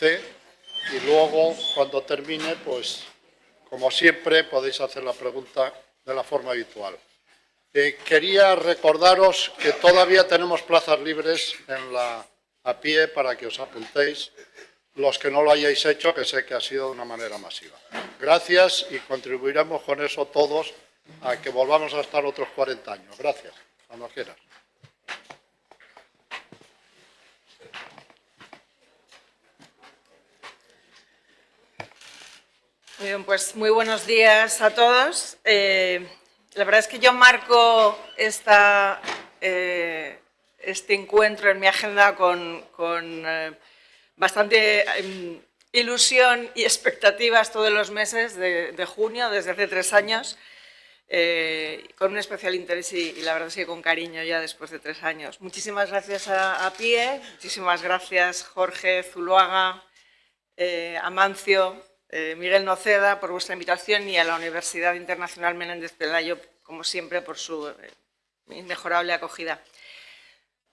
usted y luego, cuando termine, pues, como siempre, podéis hacer la pregunta de la forma habitual. Quería recordaros que todavía tenemos plazas libres a pie para que os apuntéis, los que no lo hayáis hecho, que sé que ha sido de una manera masiva. Gracias y contribuiremos con eso todos a que volvamos a estar otros 40 años. Gracias. Cuando quieras. Muy bien, pues muy buenos días a todos. La verdad es que yo marco este encuentro en mi agenda con bastante ilusión y expectativas todos los meses de junio, desde hace 3 años, con un especial interés y la verdad es que con cariño ya después de 3 años. Muchísimas gracias a PIE, muchísimas gracias Jorge, Zuluaga, Amancio, Miguel Noceda por vuestra invitación y a la Universidad Internacional Menéndez Pelayo, como siempre, por su inmejorable acogida.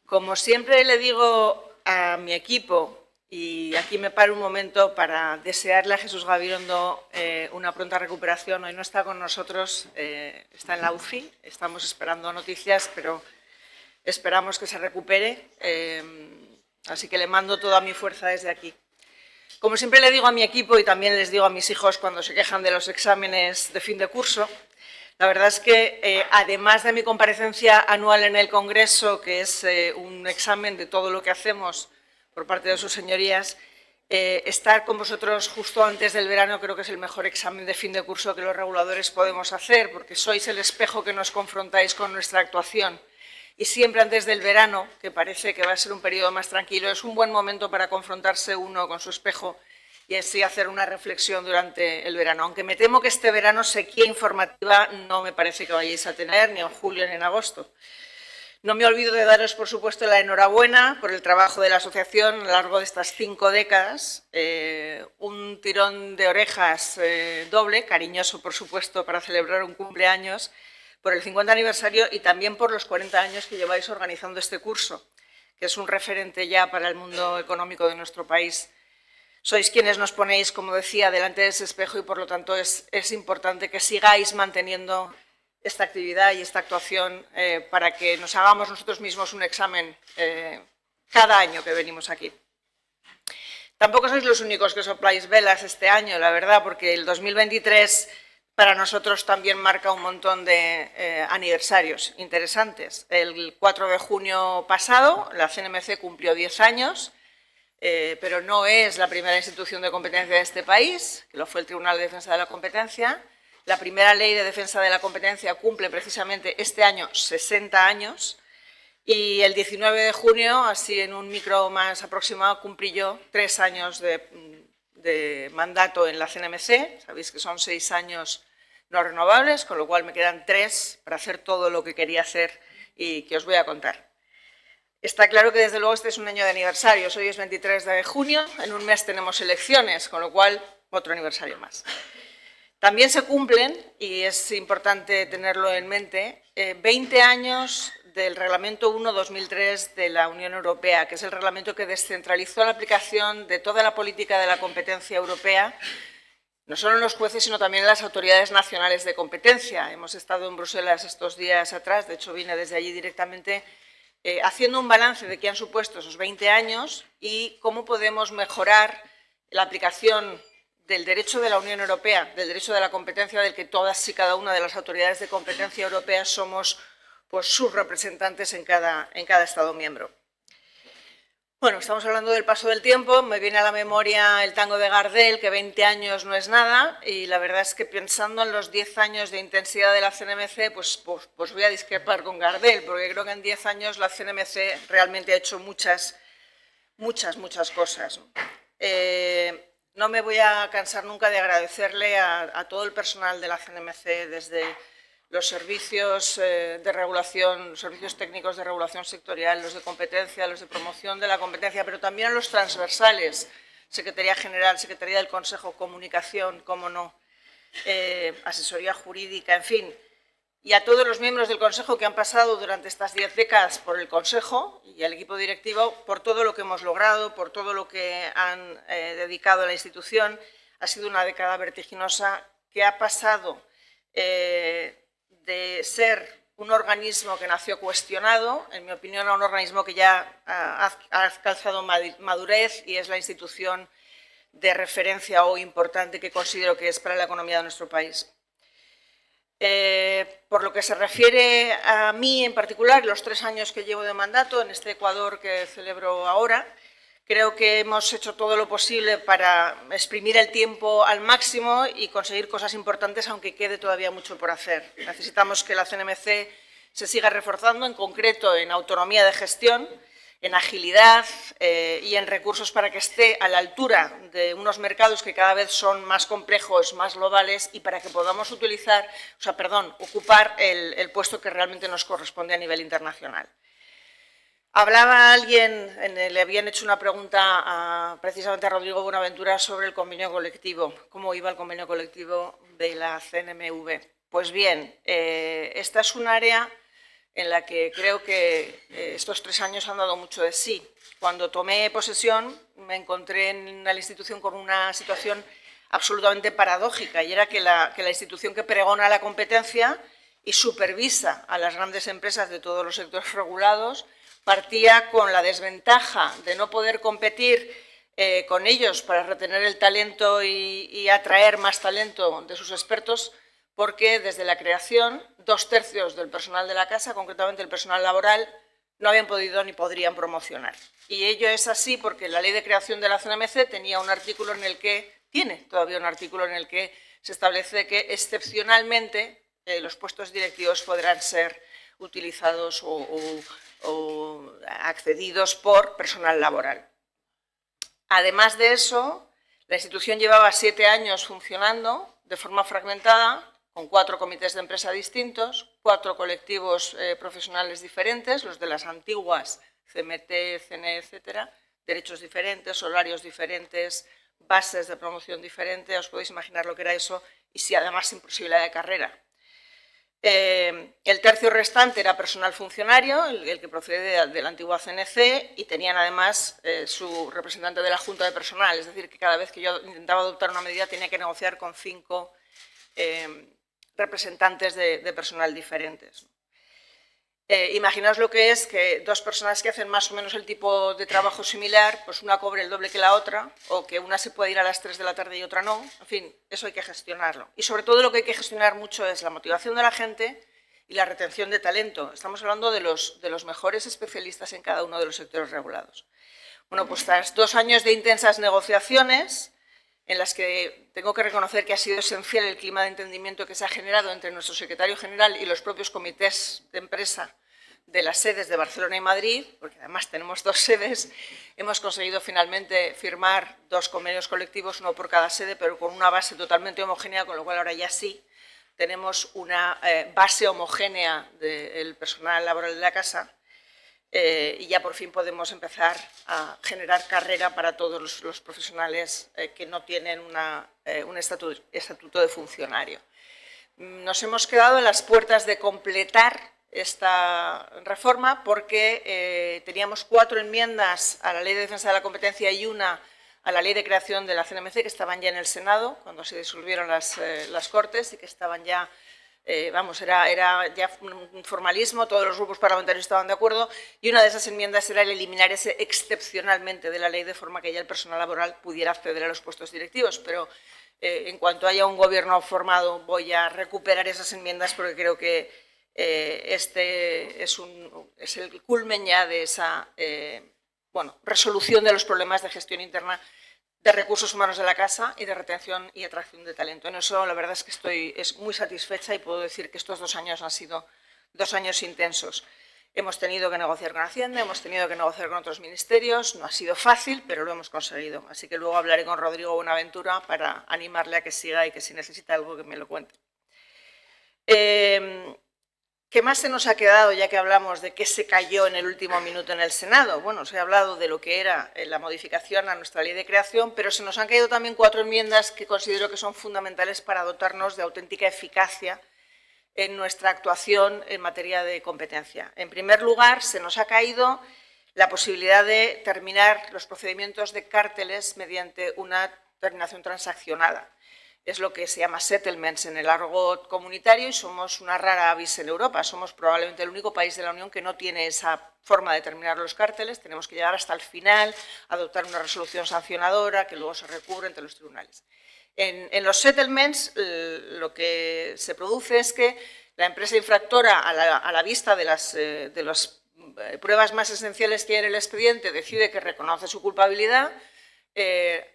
Como siempre le digo a mi equipo, y aquí me paro un momento para desearle a Jesús Gabirondo una pronta recuperación. Hoy no está con nosotros, está en la UCI, estamos esperando noticias, pero esperamos que se recupere, así que le mando toda mi fuerza desde aquí. Como siempre le digo a mi equipo y también les digo a mis hijos cuando se quejan de los exámenes de fin de curso, la verdad es que además de mi comparecencia anual en el Congreso, que es un examen de todo lo que hacemos por parte de sus señorías, estar con vosotros justo antes del verano creo que es el mejor examen de fin de curso que los reguladores podemos hacer, porque sois el espejo que nos confrontáis con nuestra actuación. Y siempre antes del verano, que parece que va a ser un periodo más tranquilo, es un buen momento para confrontarse uno con su espejo y así hacer una reflexión durante el verano. Aunque me temo que este verano sequía informativa no me parece que vayáis a tener, ni en julio ni en agosto. No me olvido de daros, por supuesto, la enhorabuena por el trabajo de la asociación a lo largo de estas 5 décadas. Un tirón de orejas doble, cariñoso, por supuesto, para celebrar un cumpleaños, por el 50 aniversario y también por los 40 años que lleváis organizando este curso, que es un referente ya para el mundo económico de nuestro país. Sois quienes nos ponéis, como decía, delante de ese espejo y, por lo tanto, es importante que sigáis manteniendo esta actividad y esta actuación para que nos hagamos nosotros mismos un examen cada año que venimos aquí. Tampoco sois los únicos que sopláis velas este año, la verdad, porque el 2023... para nosotros también marca un montón de aniversarios interesantes. El 4 de junio pasado la CNMC cumplió 10 años, pero no es la primera institución de competencia de este país, que lo fue el Tribunal de Defensa de la Competencia. La primera ley de defensa de la competencia cumple precisamente este año 60 años y el 19 de junio, así en un micro más aproximado, cumplí yo 3 años de mandato en la CNMC. Sabéis que son 6 años no renovables, con lo cual me quedan 3 para hacer todo lo que quería hacer y que os voy a contar. Está claro que desde luego este es un año de aniversarios. Hoy es 23 de junio, en un mes tenemos elecciones, con lo cual otro aniversario más. También se cumplen, y es importante tenerlo en mente, 20 años del Reglamento 1/2003 de la Unión Europea, que es el reglamento que descentralizó la aplicación de toda la política de la competencia europea, no solo en los jueces, sino también en las autoridades nacionales de competencia. Hemos estado en Bruselas estos días atrás, de hecho vine desde allí directamente, haciendo un balance de qué han supuesto esos 20 años y cómo podemos mejorar la aplicación del derecho de la Unión Europea, del derecho de la competencia, del que todas y cada una de las autoridades de competencia europeas somos pues, sus representantes en cada Estado miembro. Bueno, estamos hablando del paso del tiempo, me viene a la memoria el tango de Gardel, que 20 años no es nada, y la verdad es que pensando en los 10 años de intensidad de la CNMC, pues voy a discrepar con Gardel, porque creo que en 10 años la CNMC realmente ha hecho muchas cosas. No me voy a cansar nunca de agradecerle a todo el personal de la CNMC, desde los servicios de regulación, los servicios técnicos de regulación sectorial, los de competencia, los de promoción de la competencia, pero también a los transversales, Secretaría General, Secretaría del Consejo, Comunicación, cómo no, asesoría jurídica, en fin. y a todos los miembros del Consejo que han pasado durante estas 10 décadas por el Consejo y al equipo directivo por todo lo que hemos logrado, por todo lo que han dedicado a la institución. Ha sido una década vertiginosa que ha pasado de ser un organismo que nació cuestionado, en mi opinión, a un organismo que ya ha alcanzado madurez y es la institución de referencia o importante que considero que es para la economía de nuestro país. Por lo que se refiere a mí en particular, los 3 años que llevo de mandato en este Ecuador que celebro ahora, creo que hemos hecho todo lo posible para exprimir el tiempo al máximo y conseguir cosas importantes, aunque quede todavía mucho por hacer. Necesitamos que la CNMC se siga reforzando, en concreto en autonomía de gestión, en agilidad y en recursos para que esté a la altura de unos mercados que cada vez son más complejos, más globales y para que podamos ocupar el puesto que realmente nos corresponde a nivel internacional. Hablaba alguien, le habían hecho una pregunta precisamente a Rodrigo Buenaventura sobre el convenio colectivo, cómo iba el convenio colectivo de la CNMV. Pues bien, esta es un área en la que creo que estos 3 años han dado mucho de sí. Cuando tomé posesión me encontré en la institución con una situación absolutamente paradójica y era que la institución que pregona la competencia y supervisa a las grandes empresas de todos los sectores regulados partía con la desventaja de no poder competir con ellos para retener el talento y atraer más talento de sus expertos, porque desde la creación 2/3 del personal de la casa, concretamente el personal laboral, no habían podido ni podrían promocionar. Y ello es así porque la ley de creación de la CNMC tenía un artículo en el que, tiene todavía un artículo en el que se establece que excepcionalmente los puestos directivos podrán ser utilizados o accedidos por personal laboral. Además de eso, la institución llevaba 7 años funcionando de forma fragmentada, con 4 comités de empresa distintos, 4 colectivos profesionales diferentes, los de las antiguas CMT, CNE, etcétera, derechos diferentes, horarios diferentes, bases de promoción diferentes, os podéis imaginar lo que era eso, y si además sin posibilidad de carrera. El tercio restante era personal funcionario, el que procede de la antigua CNC, y tenían además su representante de la Junta de Personal, es decir, que cada vez que yo intentaba adoptar una medida tenía que negociar con 5 representantes de personal diferentes. Imaginaos lo que es que 2 personas que hacen más o menos el tipo de trabajo similar, pues una cobre el doble que la otra, o que una se puede ir a las 3 de la tarde y otra no. En fin, eso hay que gestionarlo. Y sobre todo lo que hay que gestionar mucho es la motivación de la gente y la retención de talento. Estamos hablando de los mejores especialistas en cada uno de los sectores regulados. Bueno, pues tras 2 años de intensas negociaciones, en las que tengo que reconocer que ha sido esencial el clima de entendimiento que se ha generado entre nuestro secretario general y los propios comités de empresa de las sedes de Barcelona y Madrid, porque además tenemos 2 sedes, hemos conseguido finalmente firmar 2 convenios colectivos, uno por cada sede, pero con una base totalmente homogénea, con lo cual ahora ya sí tenemos una base homogénea del personal laboral de la casa y ya por fin podemos empezar a generar carrera para todos los profesionales que no tienen un estatuto de funcionario. Nos hemos quedado en las puertas de completar esta reforma porque teníamos 4 enmiendas a la Ley de Defensa de la Competencia y una a la Ley de Creación de la CNMC que estaban ya en el Senado cuando se disolvieron las Cortes y que estaban ya, era ya un formalismo, todos los grupos parlamentarios estaban de acuerdo y una de esas enmiendas era el eliminar ese excepcionalmente de la ley de forma que ya el personal laboral pudiera acceder a los puestos directivos, pero en cuanto haya un gobierno formado voy a recuperar esas enmiendas porque creo que este es el culmen ya de esa resolución de los problemas de gestión interna de recursos humanos de la casa y de retención y atracción de talento. En eso la verdad es que estoy muy satisfecha y puedo decir que estos 2 años han sido 2 años intensos. Hemos tenido que negociar con Hacienda, hemos tenido que negociar con otros ministerios, no ha sido fácil, pero lo hemos conseguido. Así que luego hablaré con Rodrigo Buenaventura para animarle a que siga y que si necesita algo que me lo cuente. ¿Qué más se nos ha quedado, ya que hablamos de qué se cayó en el último minuto en el Senado? Bueno, se ha hablado de lo que era la modificación a nuestra ley de creación, pero se nos han caído también 4 enmiendas que considero que son fundamentales para dotarnos de auténtica eficacia en nuestra actuación en materia de competencia. En primer lugar, se nos ha caído la posibilidad de terminar los procedimientos de cárteles mediante una terminación transaccionada. Es lo que se llama settlements en el argot comunitario y somos una rara avis en Europa. Somos probablemente el único país de la Unión que no tiene esa forma de terminar los cárteles. Tenemos que llegar hasta el final, adoptar una resolución sancionadora que luego se recurre ante los tribunales. En los settlements lo que se produce es que la empresa infractora, a la vista de las pruebas más esenciales que hay en el expediente, decide que reconoce su culpabilidad,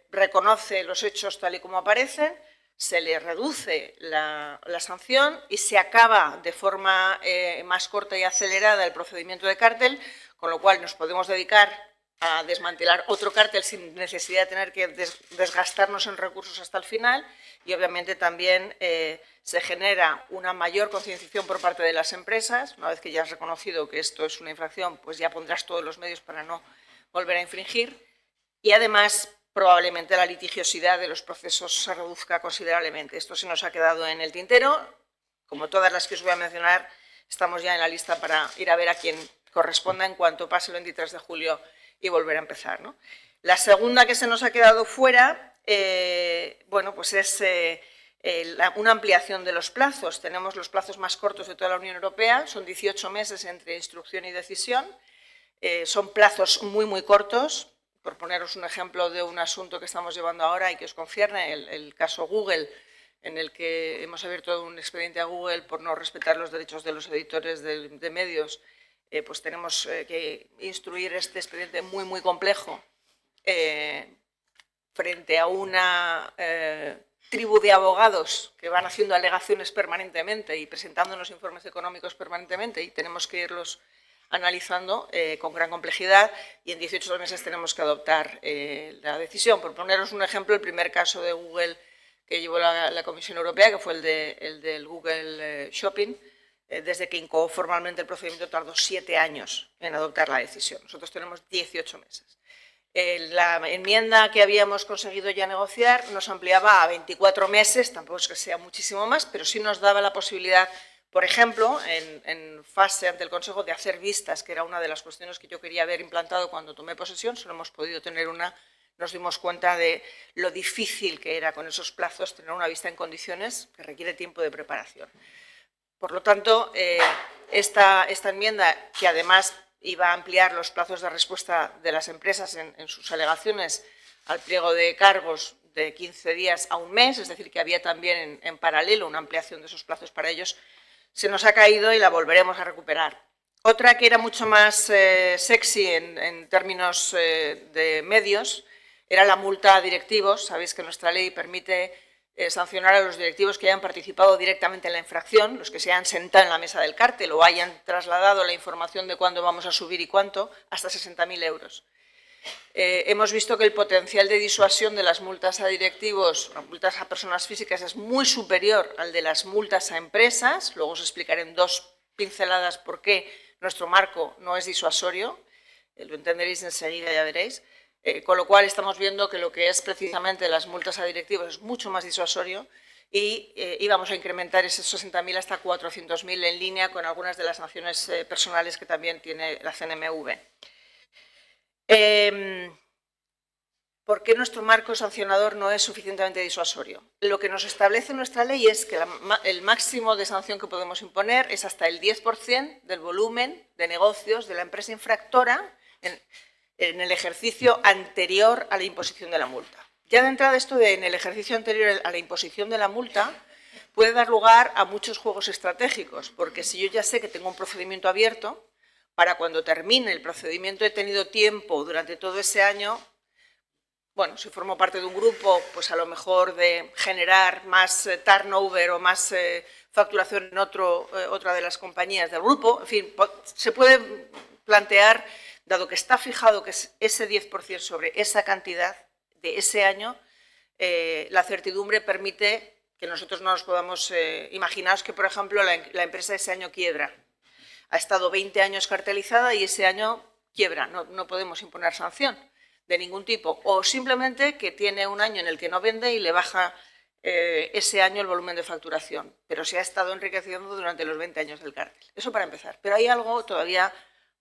reconoce los hechos tal y como aparecen, se le reduce la sanción y se acaba de forma más corta y acelerada el procedimiento de cártel, con lo cual nos podemos dedicar a desmantelar otro cártel sin necesidad de tener que desgastarnos en recursos hasta el final y obviamente también se genera una mayor concienciación por parte de las empresas. Una vez que ya has reconocido que esto es una infracción, pues ya pondrás todos los medios para no volver a infringir y además probablemente la litigiosidad de los procesos se reduzca considerablemente. Esto se nos ha quedado en el tintero. Como todas las que os voy a mencionar, estamos ya en la lista para ir a ver a quién corresponda en cuanto pase el 23 de julio y volver a empezar, ¿no? La segunda que se nos ha quedado fuera, bueno, pues es una ampliación de los plazos. Tenemos los plazos más cortos de toda la Unión Europea, son 18 meses entre instrucción y decisión. Son plazos muy, muy cortos. Por poneros un ejemplo de un asunto que estamos llevando ahora y que os concierne, el caso Google, en el que hemos abierto un expediente a Google por no respetar los derechos de los editores de medios, pues tenemos que instruir este expediente muy, muy complejo frente a una tribu de abogados que van haciendo alegaciones permanentemente y presentándonos informes económicos permanentemente y tenemos que irlos analizando con gran complejidad y en 18 meses tenemos que adoptar la decisión. Por poneros un ejemplo, el primer caso de Google que llevó la Comisión Europea, que fue el del Google Shopping, desde que incoó formalmente el procedimiento tardó 7 años en adoptar la decisión. Nosotros tenemos 18 meses. La enmienda que habíamos conseguido ya negociar nos ampliaba a 24 meses, tampoco es que sea muchísimo más, pero sí nos daba la posibilidad, por ejemplo, en fase ante el Consejo, de hacer vistas, que era una de las cuestiones que yo quería haber implantado cuando tomé posesión, solo hemos podido tener una. Nos dimos cuenta de lo difícil que era con esos plazos tener una vista en condiciones que requiere tiempo de preparación. Por lo tanto, esta enmienda, que además iba a ampliar los plazos de respuesta de las empresas en sus alegaciones al pliego de cargos de 15 días a un mes, es decir, que había también en paralelo una ampliación de esos plazos para ellos, se nos ha caído y la volveremos a recuperar. Otra que era mucho más sexy en términos de medios era la multa a directivos. Sabéis que nuestra ley permite sancionar a los directivos que hayan participado directamente en la infracción, los que se hayan sentado en la mesa del cártel o hayan trasladado la información de cuándo vamos a subir y cuánto, hasta 60.000 euros. Hemos visto que el potencial de disuasión de las multas a directivos, multas a personas físicas, es muy superior al de las multas a empresas. Luego os explicaré en 2 pinceladas por qué nuestro marco no es disuasorio. Lo entenderéis enseguida, ya veréis. Con lo cual estamos viendo que lo que es precisamente las multas a directivos es mucho más disuasorio y íbamos a incrementar esos 60.000 hasta 400.000 en línea con algunas de las sanciones personales que también tiene la CNMV. ¿Por qué nuestro marco sancionador no es suficientemente disuasorio? Lo que nos establece nuestra ley es que el máximo de sanción que podemos imponer es hasta el 10% del volumen de negocios de la empresa infractora en el ejercicio anterior a la imposición de la multa. Ya de entrada esto en el ejercicio anterior a la imposición de la multa puede dar lugar a muchos juegos estratégicos, porque si yo ya sé que tengo un procedimiento abierto, para cuando termine el procedimiento he tenido tiempo durante todo ese año, bueno, si formo parte de un grupo, pues a lo mejor de generar más turnover o más facturación en otra de las compañías del grupo, en fin, se puede plantear, dado que está fijado que es ese 10% sobre esa cantidad de ese año, la certidumbre permite que nosotros no nos podamos imaginaos que, por ejemplo, la empresa ese año quiebra. Ha estado 20 años cartelizada y ese año quiebra, no podemos imponer sanción de ningún tipo. O simplemente que tiene un año en el que no vende y le baja ese año el volumen de facturación, pero se ha estado enriqueciendo durante los 20 años del cártel. Eso para empezar. Pero hay algo todavía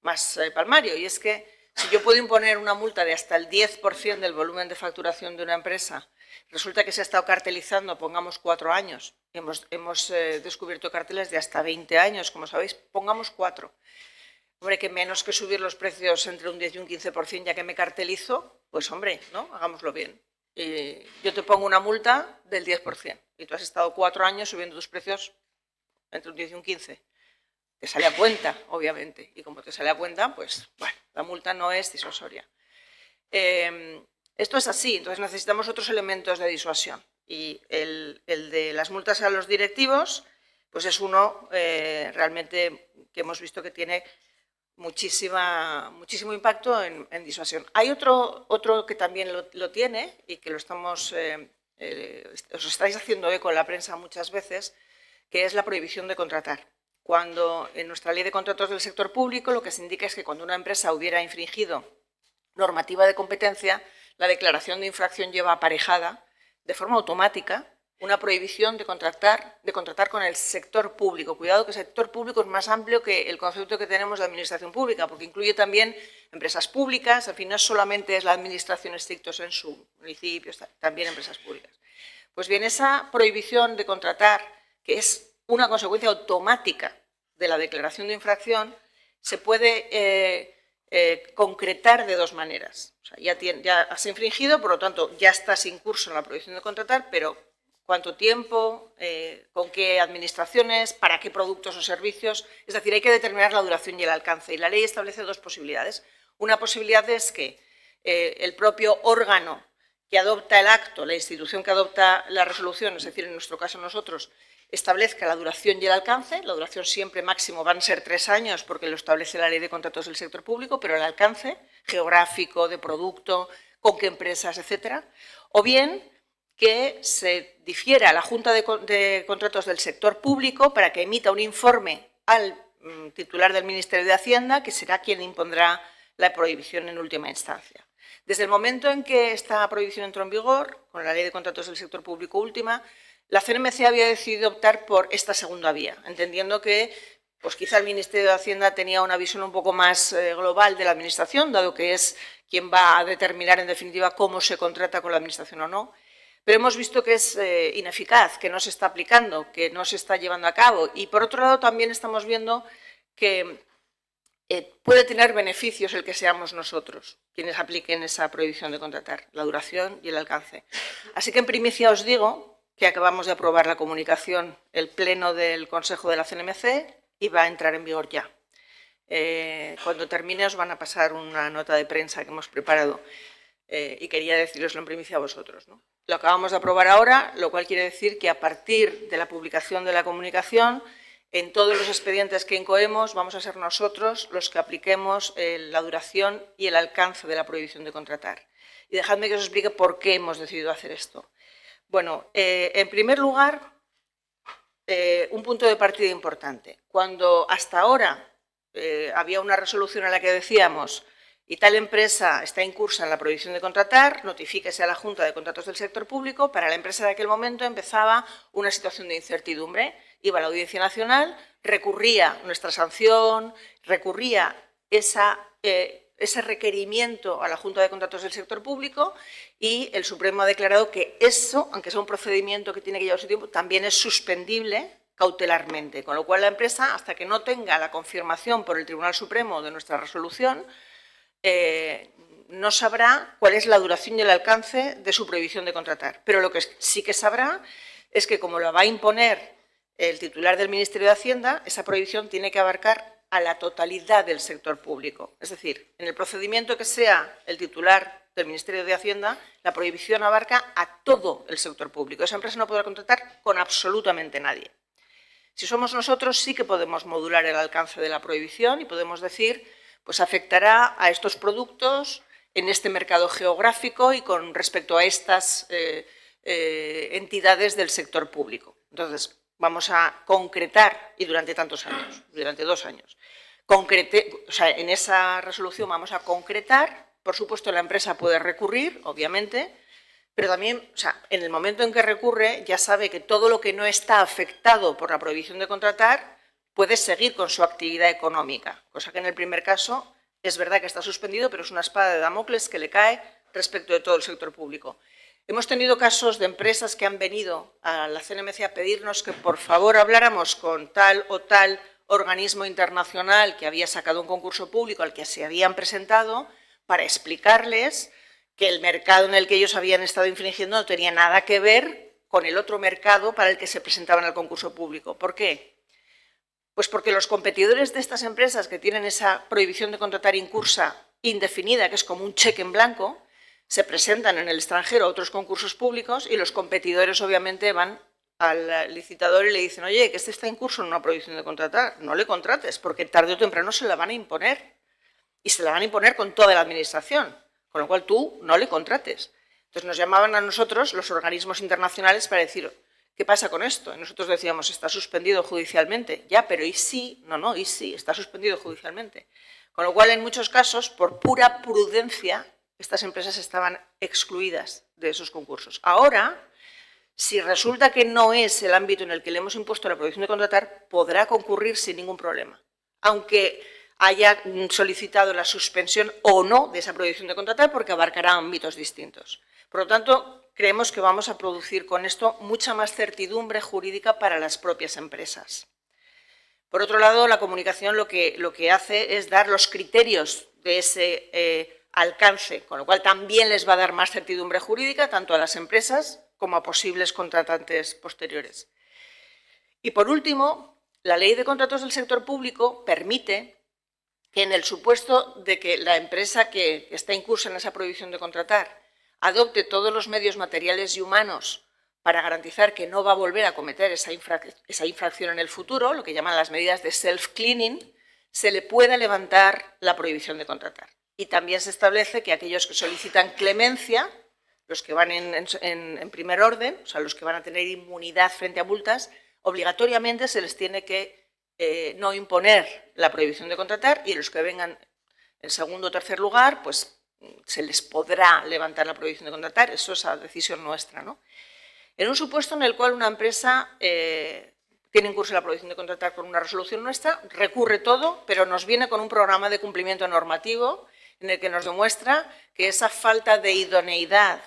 más palmario, y es que si yo puedo imponer una multa de hasta el 10% del volumen de facturación de una empresa, resulta que se ha estado cartelizando, pongamos 4 años, hemos descubierto cárteles de hasta 20 años, como sabéis, pongamos 4. Hombre, que menos que subir los precios entre un 10 y un 15% ya que me cartelizo, pues hombre, ¿no? Hagámoslo bien. Yo te pongo una multa del 10% y tú has estado 4 años subiendo tus precios entre un 10 y un 15%. Te sale a cuenta, obviamente, y como te sale a cuenta, pues bueno, la multa no es disuasoria. Esto es así, entonces necesitamos otros elementos de disuasión, y el de las multas a los directivos pues es uno realmente que hemos visto que tiene muchísimo impacto en disuasión. Hay otro que también lo tiene y que lo estamos, os estáis haciendo eco en la prensa muchas veces, que es la prohibición de contratar. Cuando en nuestra ley de contratos del sector público lo que se indica es que cuando una empresa hubiera infringido normativa de competencia, la declaración de infracción lleva aparejada, de forma automática, una prohibición de contratar con el sector público. Cuidado que el sector público es más amplio que el concepto que tenemos de administración pública, porque incluye también empresas públicas, al fin no solamente es la administración estrictos en su municipio, también empresas públicas. Pues bien, esa prohibición de contratar, que es una consecuencia automática de la declaración de infracción, se puede concretar de dos maneras. O sea, ya has infringido, por lo tanto, ya estás incurso en la prohibición de contratar, pero ¿cuánto tiempo? ¿Con qué administraciones? ¿Para qué productos o servicios? Es decir, hay que determinar la duración y el alcance. Y la ley establece dos posibilidades. Una posibilidad es que el propio órgano que adopta el acto, la institución que adopta la resolución, es decir, en nuestro caso nosotros, establezca la duración y el alcance. La duración siempre máximo van a ser 3 años porque lo establece la ley de contratos del sector público, pero el alcance geográfico, de producto, con qué empresas, etcétera. O bien que se difiera a la Junta de Contratos del sector público para que emita un informe al titular del Ministerio de Hacienda, que será quien impondrá la prohibición en última instancia. Desde el momento en que esta prohibición entró en vigor, con la Ley de Contratos del Sector Público última, la CNMC había decidido optar por esta segunda vía, entendiendo que pues quizá el Ministerio de Hacienda tenía una visión un poco más global de la Administración, dado que es quien va a determinar en definitiva cómo se contrata con la Administración o no. Pero hemos visto que es ineficaz, que no se está aplicando, que no se está llevando a cabo. Y por otro lado también estamos viendo que puede tener beneficios el que seamos nosotros quienes apliquen esa prohibición de contratar, la duración y el alcance. Así que en primicia os digo que acabamos de aprobar la comunicación, el pleno del Consejo de la CNMC, y va a entrar en vigor ya. Cuando termine os van a pasar una nota de prensa que hemos preparado y quería deciroslo en primicia a vosotros, ¿no? Lo acabamos de aprobar ahora, lo cual quiere decir que a partir de la publicación de la comunicación, en todos los expedientes que incoemos vamos a ser nosotros los que apliquemos la duración y el alcance de la prohibición de contratar. Y dejadme que os explique por qué hemos decidido hacer esto. Bueno, en primer lugar, un punto de partida importante. Cuando hasta ahora había una resolución en la que decíamos y tal empresa está incursa en la prohibición de contratar, notifíquese a la Junta de Contratos del Sector Público, para la empresa de aquel momento empezaba una situación de incertidumbre. Iba a la Audiencia Nacional, recurría nuestra sanción, recurría ese requerimiento a la Junta de Contratos del Sector Público y el Supremo ha declarado que eso, aunque sea un procedimiento que tiene que llevar su tiempo, también es suspendible cautelarmente, con lo cual la empresa, hasta que no tenga la confirmación por el Tribunal Supremo de nuestra resolución, no sabrá cuál es la duración y el alcance de su prohibición de contratar. Pero lo que sí que sabrá es que, como lo va a imponer el titular del Ministerio de Hacienda, esa prohibición tiene que abarcar a la totalidad del sector público. Es decir, en el procedimiento que sea el titular del Ministerio de Hacienda, la prohibición abarca a todo el sector público. Esa empresa no podrá contratar con absolutamente nadie. Si somos nosotros, sí que podemos modular el alcance de la prohibición y podemos decir, pues afectará a estos productos en este mercado geográfico y con respecto a estas entidades del sector público. Entonces, vamos a concretar, y durante tantos años, durante 2 años, en esa resolución vamos a concretar, por supuesto la empresa puede recurrir, obviamente, pero también, o sea, en el momento en que recurre, ya sabe que todo lo que no está afectado por la prohibición de contratar puede seguir con su actividad económica, cosa que en el primer caso es verdad que está suspendido, pero es una espada de Damocles que le cae respecto de todo el sector público. Hemos tenido casos de empresas que han venido a la CNMC a pedirnos que por favor habláramos con tal o tal organismo internacional que había sacado un concurso público al que se habían presentado para explicarles que el mercado en el que ellos habían estado infringiendo no tenía nada que ver con el otro mercado para el que se presentaban al concurso público. ¿Por qué? Pues porque los competidores de estas empresas que tienen esa prohibición de contratar incursa indefinida, que es como un cheque en blanco, se presentan en el extranjero a otros concursos públicos y los competidores obviamente van al licitador y le dicen, oye, que este está en curso en una prohibición de contratar, no le contrates, porque tarde o temprano se la van a imponer y se la van a imponer con toda la administración. Con lo cual tú no le contrates. Entonces nos llamaban a nosotros los organismos internacionales para decir, ¿qué pasa con esto? Y nosotros decíamos, está suspendido judicialmente. Ya, pero ¿y sí? No, ¿y sí? Está suspendido judicialmente. Con lo cual, en muchos casos, por pura prudencia, estas empresas estaban excluidas de esos concursos. Ahora, si resulta que no es el ámbito en el que le hemos impuesto la prohibición de contratar, podrá concurrir sin ningún problema. Aunque haya solicitado la suspensión o no de esa prohibición de contratar porque abarcará ámbitos distintos. Por lo tanto, creemos que vamos a producir con esto mucha más certidumbre jurídica para las propias empresas. Por otro lado, la comunicación lo que hace es dar los criterios de ese alcance, con lo cual también les va a dar más certidumbre jurídica tanto a las empresas como a posibles contratantes posteriores. Y por último, la Ley de Contratos del Sector Público permite que en el supuesto de que la empresa que está incursa en esa prohibición de contratar adopte todos los medios materiales y humanos para garantizar que no va a volver a cometer esa infracción en el futuro, lo que llaman las medidas de self-cleaning, se le pueda levantar la prohibición de contratar. Y también se establece que aquellos que solicitan clemencia, los que van en primer orden, o sea, los que van a tener inmunidad frente a multas, obligatoriamente se les tiene que no imponer la prohibición de contratar y los que vengan en segundo o tercer lugar, pues se les podrá levantar la prohibición de contratar, eso es a decisión nuestra, ¿no? En un supuesto en el cual una empresa tiene en curso la prohibición de contratar con una resolución nuestra, recurre todo, pero nos viene con un programa de cumplimiento normativo en el que nos demuestra que esa falta de idoneidad,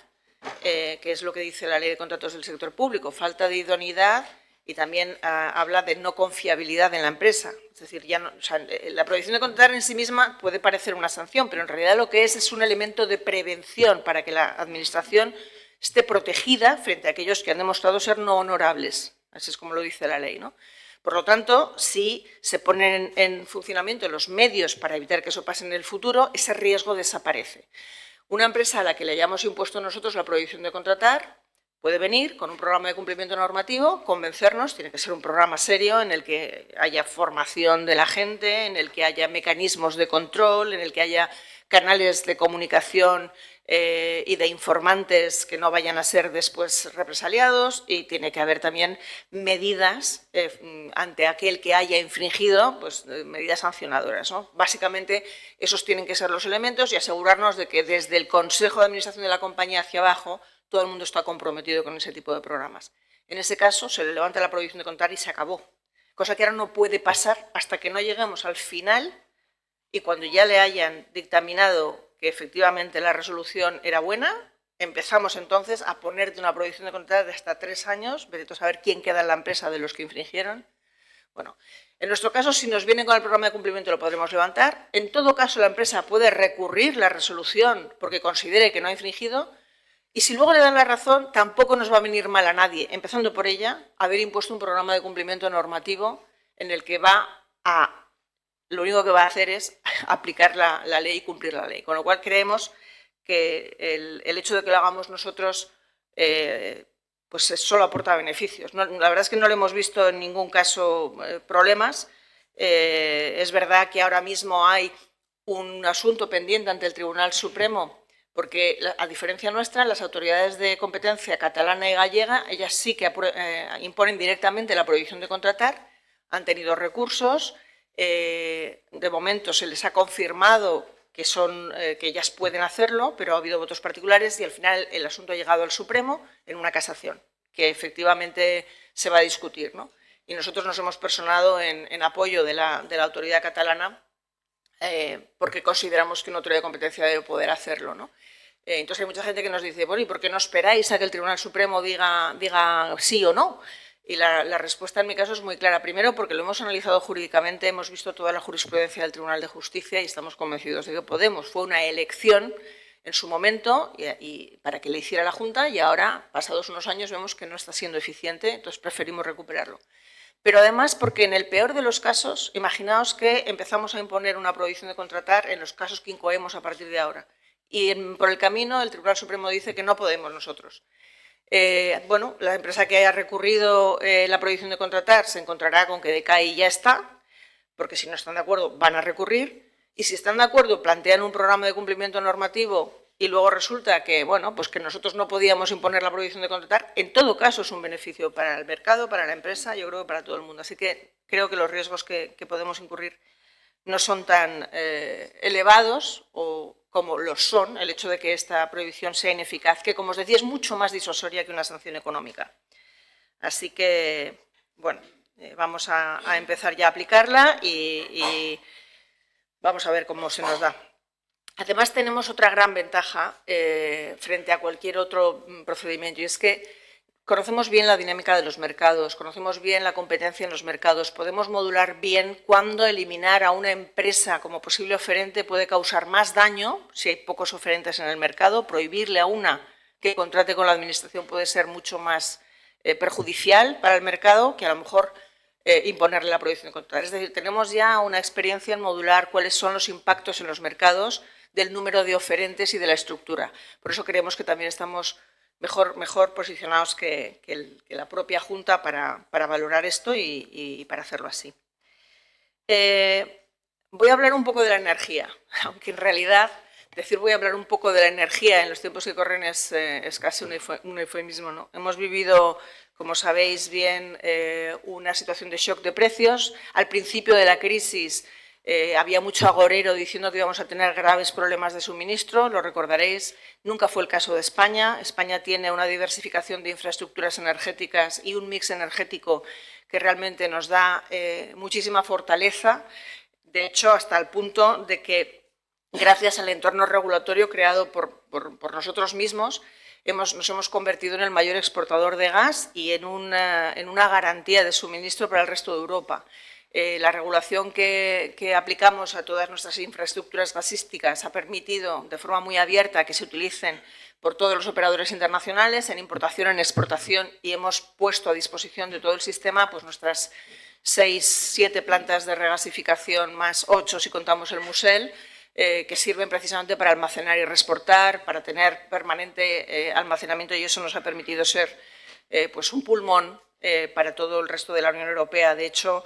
que es lo que dice la Ley de Contratos del Sector Público, falta de idoneidad, y también habla de no confiabilidad en la empresa. Es decir, ya no, o sea, la prohibición de contratar en sí misma puede parecer una sanción, pero en realidad lo que es un elemento de prevención para que la Administración esté protegida frente a aquellos que han demostrado ser no honorables. Así es como lo dice la ley, ¿no? Por lo tanto, si se ponen en funcionamiento los medios para evitar que eso pase en el futuro, ese riesgo desaparece. Una empresa a la que le hayamos impuesto nosotros la prohibición de contratar puede venir con un programa de cumplimiento normativo, convencernos, tiene que ser un programa serio en el que haya formación de la gente, en el que haya mecanismos de control, en el que haya canales de comunicación y de informantes que no vayan a ser después represaliados, y tiene que haber también medidas ante aquel que haya infringido, pues medidas sancionadoras, ¿no? Básicamente esos tienen que ser los elementos y asegurarnos de que desde el Consejo de Administración de la compañía hacia abajo todo el mundo está comprometido con ese tipo de programas. En ese caso, se le levanta la prohibición de contratar y se acabó. Cosa que ahora no puede pasar hasta que no lleguemos al final y cuando ya le hayan dictaminado que efectivamente la resolución era buena, empezamos entonces a poner de una prohibición de contratar de hasta 3 años, vete a saber quién queda en la empresa de los que infringieron. Bueno, en nuestro caso, si nos vienen con el programa de cumplimiento, lo podremos levantar. En todo caso, la empresa puede recurrir la resolución porque considere que no ha infringido. Y si luego le dan la razón, tampoco nos va a venir mal a nadie, empezando por ella, haber impuesto un programa de cumplimiento normativo en el que lo único que va a hacer es aplicar la ley y cumplir la ley. Con lo cual creemos que el hecho de que lo hagamos nosotros pues solo aporta beneficios. No, la verdad es que no le hemos visto en ningún caso problemas. Es verdad que ahora mismo hay un asunto pendiente ante el Tribunal Supremo porque, a diferencia nuestra, las autoridades de competencia catalana y gallega, ellas sí que imponen directamente la prohibición de contratar, han tenido recursos, de momento se les ha confirmado que ellas pueden hacerlo, pero ha habido votos particulares y al final el asunto ha llegado al Supremo en una casación, que efectivamente se va a discutir, ¿no? Y nosotros nos hemos personado en apoyo de la autoridad catalana porque consideramos que una autoridad de competencia debe poder hacerlo, ¿no? Entonces hay mucha gente que nos dice, bueno, ¿y por qué no esperáis a que el Tribunal Supremo diga sí o no? Y la respuesta en mi caso es muy clara. Primero, porque lo hemos analizado jurídicamente, hemos visto toda la jurisprudencia del Tribunal de Justicia y estamos convencidos de que podemos. Fue una elección en su momento y para que le hiciera la Junta y ahora, pasados unos años, vemos que no está siendo eficiente, entonces preferimos recuperarlo. Pero además porque en el peor de los casos, imaginaos que empezamos a imponer una prohibición de contratar en los casos que incoemos a partir de ahora. Y por el camino el Tribunal Supremo dice que no podemos nosotros. Bueno, la empresa que haya recurrido la prohibición de contratar se encontrará con que decae y ya está, porque si no están de acuerdo van a recurrir, y si están de acuerdo plantean un programa de cumplimiento normativo y luego resulta que, bueno, pues que nosotros no podíamos imponer la prohibición de contratar, en todo caso es un beneficio para el mercado, para la empresa, yo creo que para todo el mundo. Así que creo que los riesgos que podemos incurrir no son tan elevados como lo son el hecho de que esta prohibición sea ineficaz, que, como os decía, es mucho más disuasoria que una sanción económica. Así que, bueno, vamos a empezar ya a aplicarla y vamos a ver cómo se nos da. Además, tenemos otra gran ventaja frente a cualquier otro procedimiento, y es que conocemos bien la dinámica de los mercados, conocemos bien la competencia en los mercados, podemos modular bien cuándo eliminar a una empresa como posible oferente puede causar más daño, si hay pocos oferentes en el mercado, prohibirle a una que contrate con la Administración puede ser mucho más perjudicial para el mercado que a lo mejor imponerle la prohibición de contratar. Es decir, tenemos ya una experiencia en modular cuáles son los impactos en los mercados del número de oferentes y de la estructura. Por eso creemos que también estamos mejor posicionados que la propia Junta para valorar esto y para hacerlo así. Voy a hablar un poco de la energía, aunque en realidad decir voy a hablar un poco de la energía en los tiempos que corren es casi un eufemismo, ¿no? Hemos vivido, como sabéis bien, una situación de shock de precios. Al principio de la crisis había mucho agorero diciendo que íbamos a tener graves problemas de suministro, lo recordaréis, nunca fue el caso de España. España tiene una diversificación de infraestructuras energéticas y un mix energético que realmente nos da muchísima fortaleza, de hecho hasta el punto de que gracias al entorno regulatorio creado por nosotros mismos nos hemos convertido en el mayor exportador de gas y en una garantía de suministro para el resto de Europa. La regulación que aplicamos a todas nuestras infraestructuras gasísticas ha permitido de forma muy abierta que se utilicen por todos los operadores internacionales en importación, en exportación, y hemos puesto a disposición de todo el sistema pues nuestras 6, 7 plantas de regasificación más 8 si contamos el Musel, que sirven precisamente para almacenar y reexportar, para tener permanente almacenamiento, y eso nos ha permitido ser pues un pulmón para todo el resto de la Unión Europea. De hecho,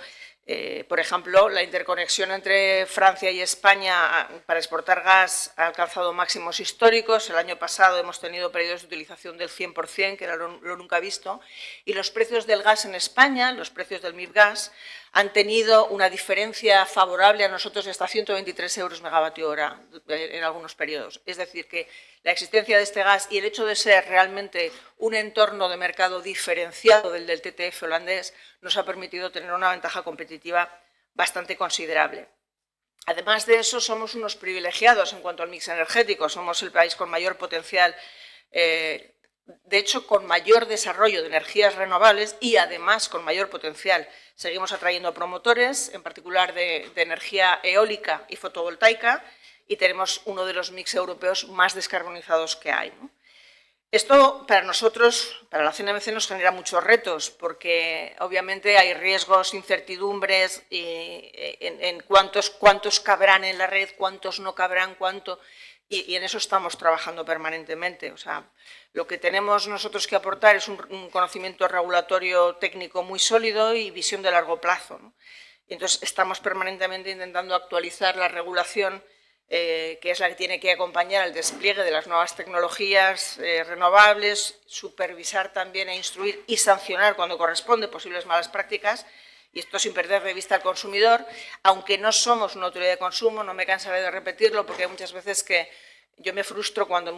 por ejemplo, la interconexión entre Francia y España para exportar gas ha alcanzado máximos históricos. El año pasado hemos tenido periodos de utilización del 100%, que era lo nunca visto, y los precios del gas en España, los precios del MIBGAS, han tenido una diferencia favorable a nosotros de hasta 123 euros megavatio hora en algunos periodos. Es decir, que la existencia de este gas y el hecho de ser realmente un entorno de mercado diferenciado del TTF holandés nos ha permitido tener una ventaja competitiva bastante considerable. Además de eso, somos unos privilegiados en cuanto al mix energético. Somos el país con mayor potencial, de hecho, con mayor desarrollo de energías renovables y, además, con mayor potencial. Seguimos atrayendo promotores, en particular de energía eólica y fotovoltaica, y tenemos uno de los mix europeos más descarbonizados que hay, ¿no? Esto para nosotros, para la CNMC, nos genera muchos retos, porque obviamente hay riesgos, incertidumbres en cuántos cabrán en la red, cuántos no cabrán, y en eso estamos trabajando permanentemente. O sea, lo que tenemos nosotros que aportar es un conocimiento regulatorio técnico muy sólido y visión de largo plazo, ¿no? Y entonces estamos permanentemente intentando actualizar la regulación, que es la que tiene que acompañar el despliegue de las nuevas tecnologías renovables, supervisar también e instruir y sancionar cuando corresponde posibles malas prácticas, Y esto sin perder de vista al consumidor, aunque no somos una autoridad de consumo, no me cansaré de repetirlo, porque hay muchas veces que yo me frustro cuando,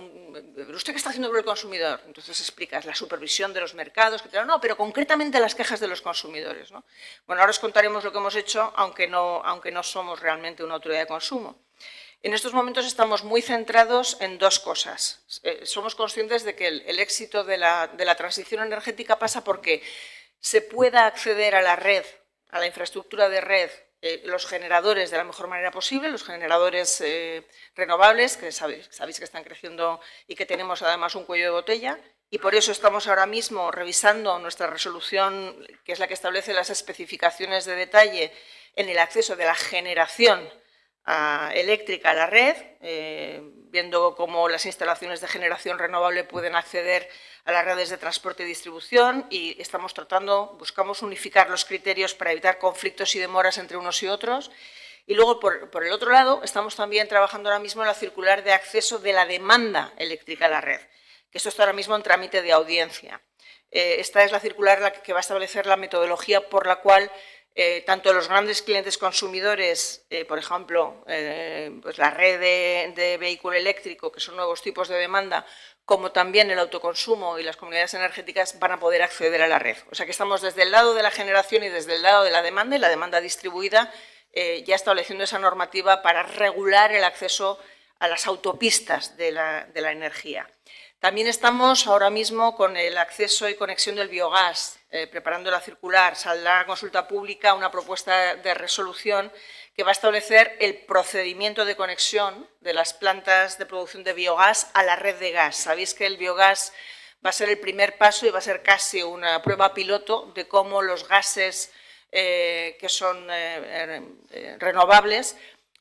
¿usted qué está haciendo por el consumidor? Entonces explicas la supervisión de los mercados, que no, pero concretamente las quejas de los consumidores, ¿no? Bueno, ahora os contaremos lo que hemos hecho, aunque no somos realmente una autoridad de consumo. En estos momentos estamos muy centrados en dos cosas. Somos conscientes de que el éxito de la transición energética pasa porque se pueda acceder a la red, a la infraestructura de red, los generadores de la mejor manera posible, los generadores renovables, que sabéis que están creciendo y que tenemos además un cuello de botella, y por eso estamos ahora mismo revisando nuestra resolución, que es la que establece las especificaciones de detalle en el acceso de la generación eléctrica a la red, viendo cómo las instalaciones de generación renovable pueden acceder a las redes de transporte y distribución, y buscamos unificar los criterios para evitar conflictos y demoras entre unos y otros. Y luego, por el otro lado, estamos también trabajando ahora mismo en la circular de acceso de la demanda eléctrica a la red, que esto está ahora mismo en trámite de audiencia. Esta es la circular que va a establecer la metodología por la cual tanto los grandes clientes consumidores, por ejemplo, pues la red de vehículo eléctrico, que son nuevos tipos de demanda, como también el autoconsumo y las comunidades energéticas van a poder acceder a la red. O sea que estamos desde el lado de la generación y desde el lado de la demanda, y la demanda distribuida, ya estableciendo esa normativa para regular el acceso a las autopistas de la energía. También estamos ahora mismo con el acceso y conexión del biogás, preparando la circular. Saldrá a consulta pública una propuesta de resolución que va a establecer el procedimiento de conexión de las plantas de producción de biogás a la red de gas. Sabéis que el biogás va a ser el primer paso y va a ser casi una prueba piloto de cómo los gases que son renovables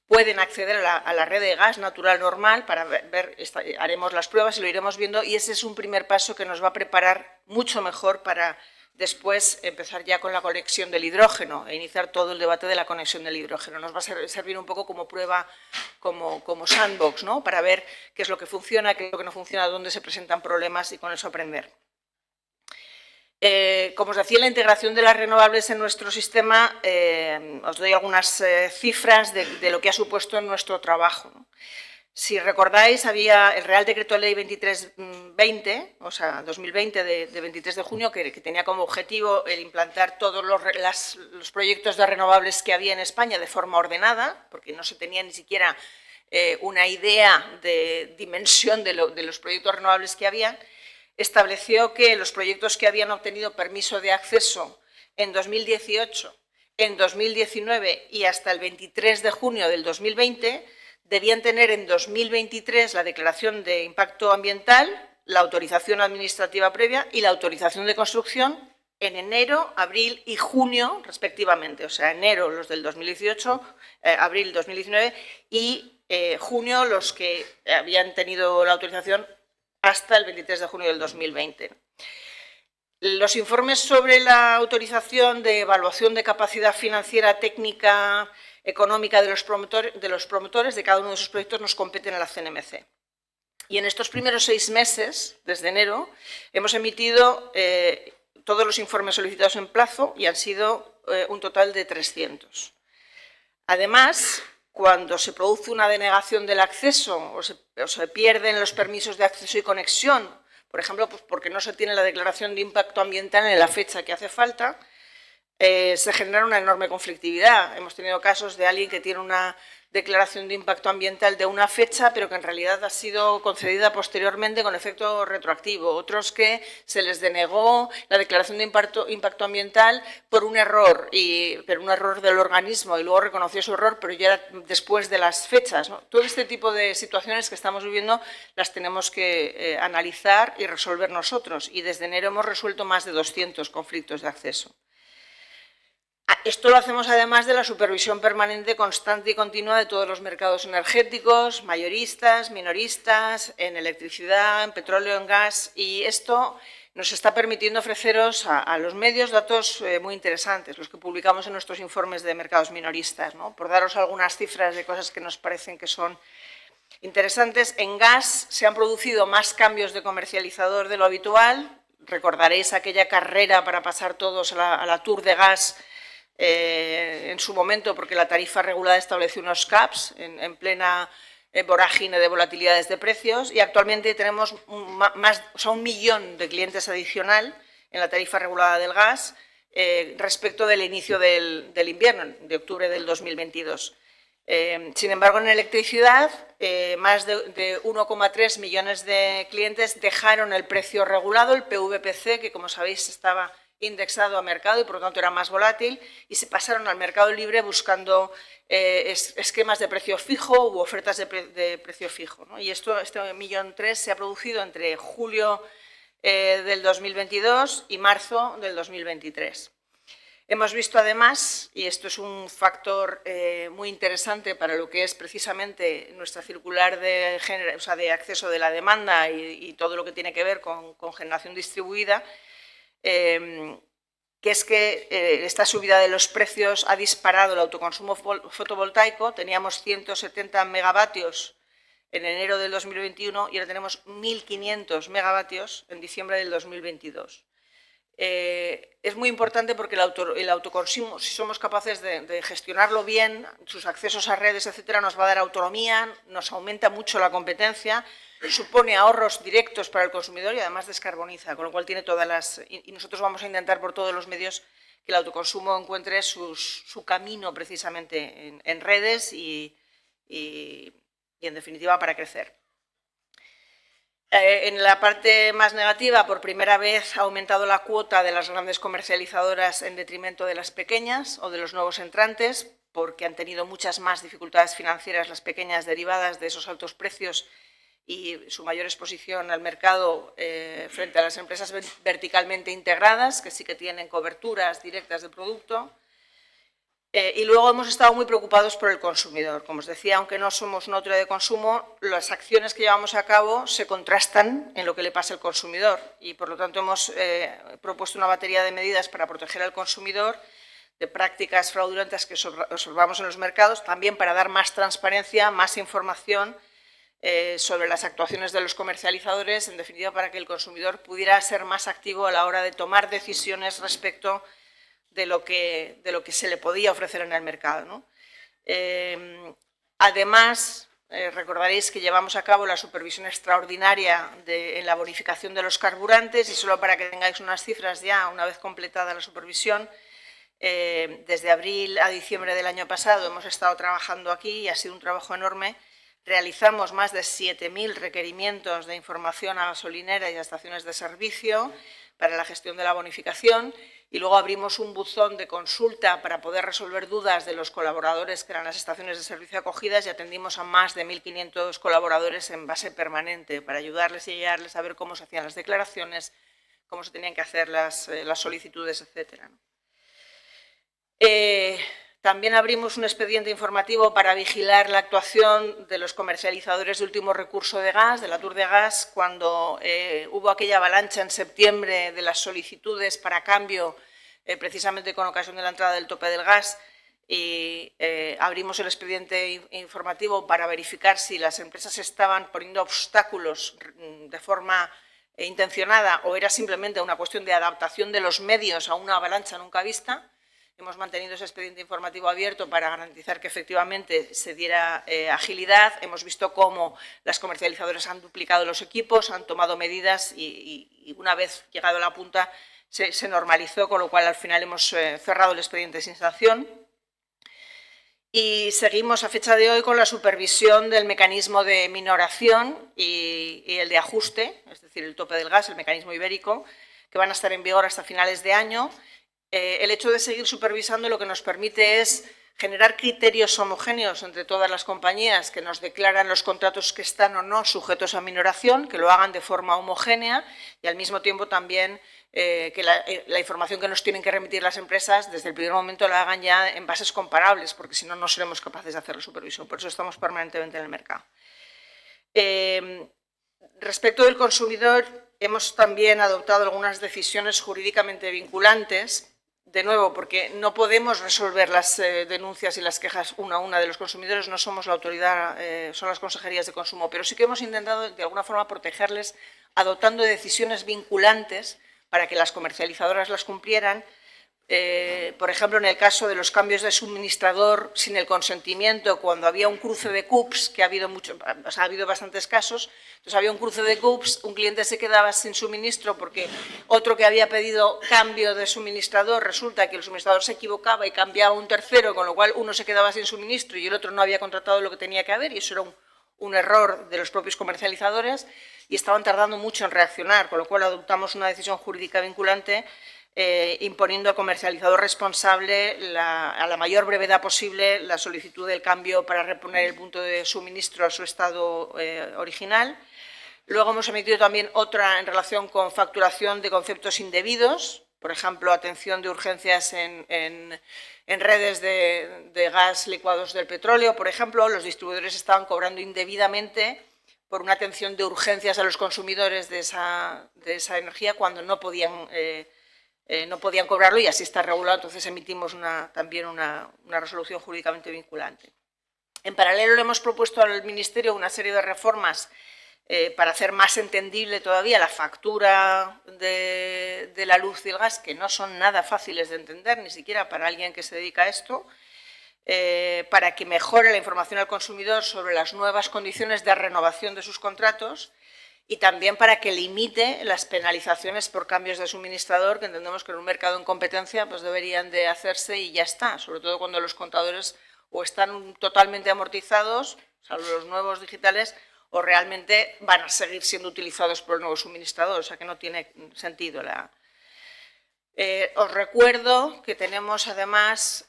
pueden acceder a la red de gas natural normal. Para ver, haremos las pruebas y lo iremos viendo, y ese es un primer paso que nos va a preparar mucho mejor para después empezar ya con la conexión del hidrógeno e iniciar todo el debate de la conexión del hidrógeno. Nos va a servir un poco como prueba, como sandbox, ¿no? Para ver qué es lo que funciona, qué es lo que no funciona, dónde se presentan problemas y con eso aprender. Como os decía, la integración de las renovables en nuestro sistema, os doy algunas cifras de lo que ha supuesto en nuestro trabajo, ¿no? Si recordáis, había el Real Decreto Ley 2320, o sea, 2020, de 23 de junio, que tenía como objetivo el implantar todos los proyectos de renovables que había en España de forma ordenada, porque no se tenía ni siquiera una idea de dimensión de los proyectos renovables que había. Estableció que los proyectos que habían obtenido permiso de acceso en 2018, en 2019 y hasta el 23 de junio del 2020 debían tener en 2023 la declaración de impacto ambiental, la autorización administrativa previa y la autorización de construcción en enero, abril y junio, respectivamente. O sea, enero los del 2018, abril 2019 y junio los que habían tenido la autorización hasta el 23 de junio del 2020. Los informes sobre la autorización de evaluación de capacidad financiera, técnica, económica de los promotores de cada uno de esos proyectos nos competen a la CNMC. Y en estos primeros 6 meses, desde enero, hemos emitido todos los informes solicitados en plazo y han sido un total de 300. Además, cuando se produce una denegación del acceso o se pierden los permisos de acceso y conexión, por ejemplo, pues porque no se tiene la declaración de impacto ambiental en la fecha que hace falta, se genera una enorme conflictividad. Hemos tenido casos de alguien que tiene una declaración de impacto ambiental de una fecha, pero que en realidad ha sido concedida posteriormente con efecto retroactivo. Otros que se les denegó la declaración de impacto ambiental por un error, pero un error del organismo, y luego reconoció su error, pero ya era después de las fechas, ¿no? Todo este tipo de situaciones que estamos viviendo las tenemos que analizar y resolver nosotros, y desde enero hemos resuelto más de 200 conflictos de acceso. Esto lo hacemos además de la supervisión permanente, constante y continua de todos los mercados energéticos, mayoristas, minoristas, en electricidad, en petróleo, en gas, y esto nos está permitiendo ofreceros a los medios datos muy interesantes, los que publicamos en nuestros informes de mercados minoristas, ¿no? Por daros algunas cifras de cosas que nos parecen que son interesantes. En gas se han producido más cambios de comercializador de lo habitual. Recordaréis aquella carrera para pasar todos a la Tour de gas en su momento, porque la tarifa regulada estableció unos caps en plena vorágine de volatilidades de precios, y actualmente tenemos un millón de clientes adicional en la tarifa regulada del gas respecto del inicio del invierno, de octubre del 2022. Sin embargo, en electricidad, más de 1,3 millones de clientes dejaron el precio regulado, el PVPC, que como sabéis estaba indexado a mercado y por lo tanto era más volátil, y se pasaron al mercado libre buscando esquemas de precio fijo u ofertas de precio fijo, ¿no? Y este 1,3 millones se ha producido entre julio del 2022 y marzo del 2023. Hemos visto además, y esto es un factor muy interesante para lo que es precisamente nuestra circular de acceso de la demanda y todo lo que tiene que ver con generación distribuida, que es que esta subida de los precios ha disparado el autoconsumo fotovoltaico. Teníamos 170 megavatios en enero del 2021 y ahora tenemos 1.500 megavatios en diciembre del 2022. Es muy importante porque el autoconsumo, si somos capaces de gestionarlo bien, sus accesos a redes, etcétera, nos va a dar autonomía, nos aumenta mucho la competencia, supone ahorros directos para el consumidor y además descarboniza, con lo cual tiene todas las... Y nosotros vamos a intentar por todos los medios que el autoconsumo encuentre su camino precisamente en redes y en definitiva para crecer. En la parte más negativa, por primera vez ha aumentado la cuota de las grandes comercializadoras en detrimento de las pequeñas o de los nuevos entrantes, porque han tenido muchas más dificultades financieras las pequeñas derivadas de esos altos precios y su mayor exposición al mercado frente a las empresas verticalmente integradas, que sí que tienen coberturas directas de producto. Y luego hemos estado muy preocupados por el consumidor. Como os decía, aunque no somos una autoridad de consumo, las acciones que llevamos a cabo se contrastan en lo que le pasa al consumidor y, por lo tanto, hemos propuesto una batería de medidas para proteger al consumidor de prácticas fraudulentas que observamos en los mercados, también para dar más transparencia, más información sobre las actuaciones de los comercializadores, en definitiva, para que el consumidor pudiera ser más activo a la hora de tomar decisiones respecto de lo que se le podía ofrecer en el mercado, ¿no? Además, recordaréis que llevamos a cabo la supervisión extraordinaria en la bonificación de los carburantes y solo para que tengáis unas cifras ya, una vez completada la supervisión, desde abril a diciembre del año pasado hemos estado trabajando aquí y ha sido un trabajo enorme. Realizamos más de 7.000 requerimientos de información a gasolineras y a estaciones de servicio para la gestión de la bonificación y luego abrimos un buzón de consulta para poder resolver dudas de los colaboradores que eran las estaciones de servicio acogidas y atendimos a más de 1.500 colaboradores en base permanente para ayudarles y guiarles a ver cómo se hacían las declaraciones, cómo se tenían que hacer las solicitudes, etcétera. También abrimos un expediente informativo para vigilar la actuación de los comercializadores de último recurso de gas, de la Tour de Gas, cuando hubo aquella avalancha en septiembre de las solicitudes para cambio, precisamente con ocasión de la entrada del tope del gas, y abrimos el expediente informativo para verificar si las empresas estaban poniendo obstáculos de forma intencionada o era simplemente una cuestión de adaptación de los medios a una avalancha nunca vista. Hemos mantenido ese expediente informativo abierto para garantizar que efectivamente se diera agilidad. Hemos visto cómo las comercializadoras han duplicado los equipos, han tomado medidas y una vez llegado a la punta se normalizó, con lo cual al final hemos cerrado el expediente sin sanción. Y seguimos a fecha de hoy con la supervisión del mecanismo de minoración y el de ajuste, es decir, el tope del gas, el mecanismo ibérico, que van a estar en vigor hasta finales de año. El hecho de seguir supervisando lo que nos permite es generar criterios homogéneos entre todas las compañías que nos declaran los contratos que están o no sujetos a minoración, que lo hagan de forma homogénea y al mismo tiempo también que la información que nos tienen que remitir las empresas desde el primer momento la hagan ya en bases comparables, porque si no, no seremos capaces de hacer la supervisión. Por eso estamos permanentemente en el mercado. Respecto del consumidor, hemos también adoptado algunas decisiones jurídicamente vinculantes. De nuevo, porque no podemos resolver las denuncias y las quejas una a una de los consumidores, no somos la autoridad, son las consejerías de consumo, pero sí que hemos intentado de alguna forma protegerles adoptando decisiones vinculantes para que las comercializadoras las cumplieran, Por ejemplo, en el caso de los cambios de suministrador sin el consentimiento, cuando había un cruce de CUPs, que ha habido bastantes casos, entonces había un cruce de CUPs, un cliente se quedaba sin suministro porque otro que había pedido cambio de suministrador, resulta que el suministrador se equivocaba y cambiaba un tercero, con lo cual uno se quedaba sin suministro y el otro no había contratado lo que tenía que haber, y eso era un error de los propios comercializadores, y estaban tardando mucho en reaccionar, con lo cual adoptamos una decisión jurídica vinculante imponiendo al comercializador responsable a la mayor brevedad posible la solicitud del cambio para reponer el punto de suministro a su estado original. Luego hemos emitido también otra en relación con facturación de conceptos indebidos, por ejemplo, atención de urgencias en redes de gas licuados del petróleo. Por ejemplo, los distribuidores estaban cobrando indebidamente por una atención de urgencias a los consumidores de esa energía cuando no podían cobrarlo, y así está regulado. Entonces emitimos también una resolución jurídicamente vinculante. En paralelo le hemos propuesto al Ministerio una serie de reformas para hacer más entendible todavía la factura de la luz y el gas, que no son nada fáciles de entender, ni siquiera para alguien que se dedica a esto, para que mejore la información al consumidor sobre las nuevas condiciones de renovación de sus contratos, y también para que limite las penalizaciones por cambios de suministrador, que entendemos que en un mercado en competencia pues deberían de hacerse y ya está, sobre todo cuando los contadores o están totalmente amortizados, salvo los nuevos digitales, o realmente van a seguir siendo utilizados por el nuevo suministrador, o sea que no tiene sentido os recuerdo que tenemos además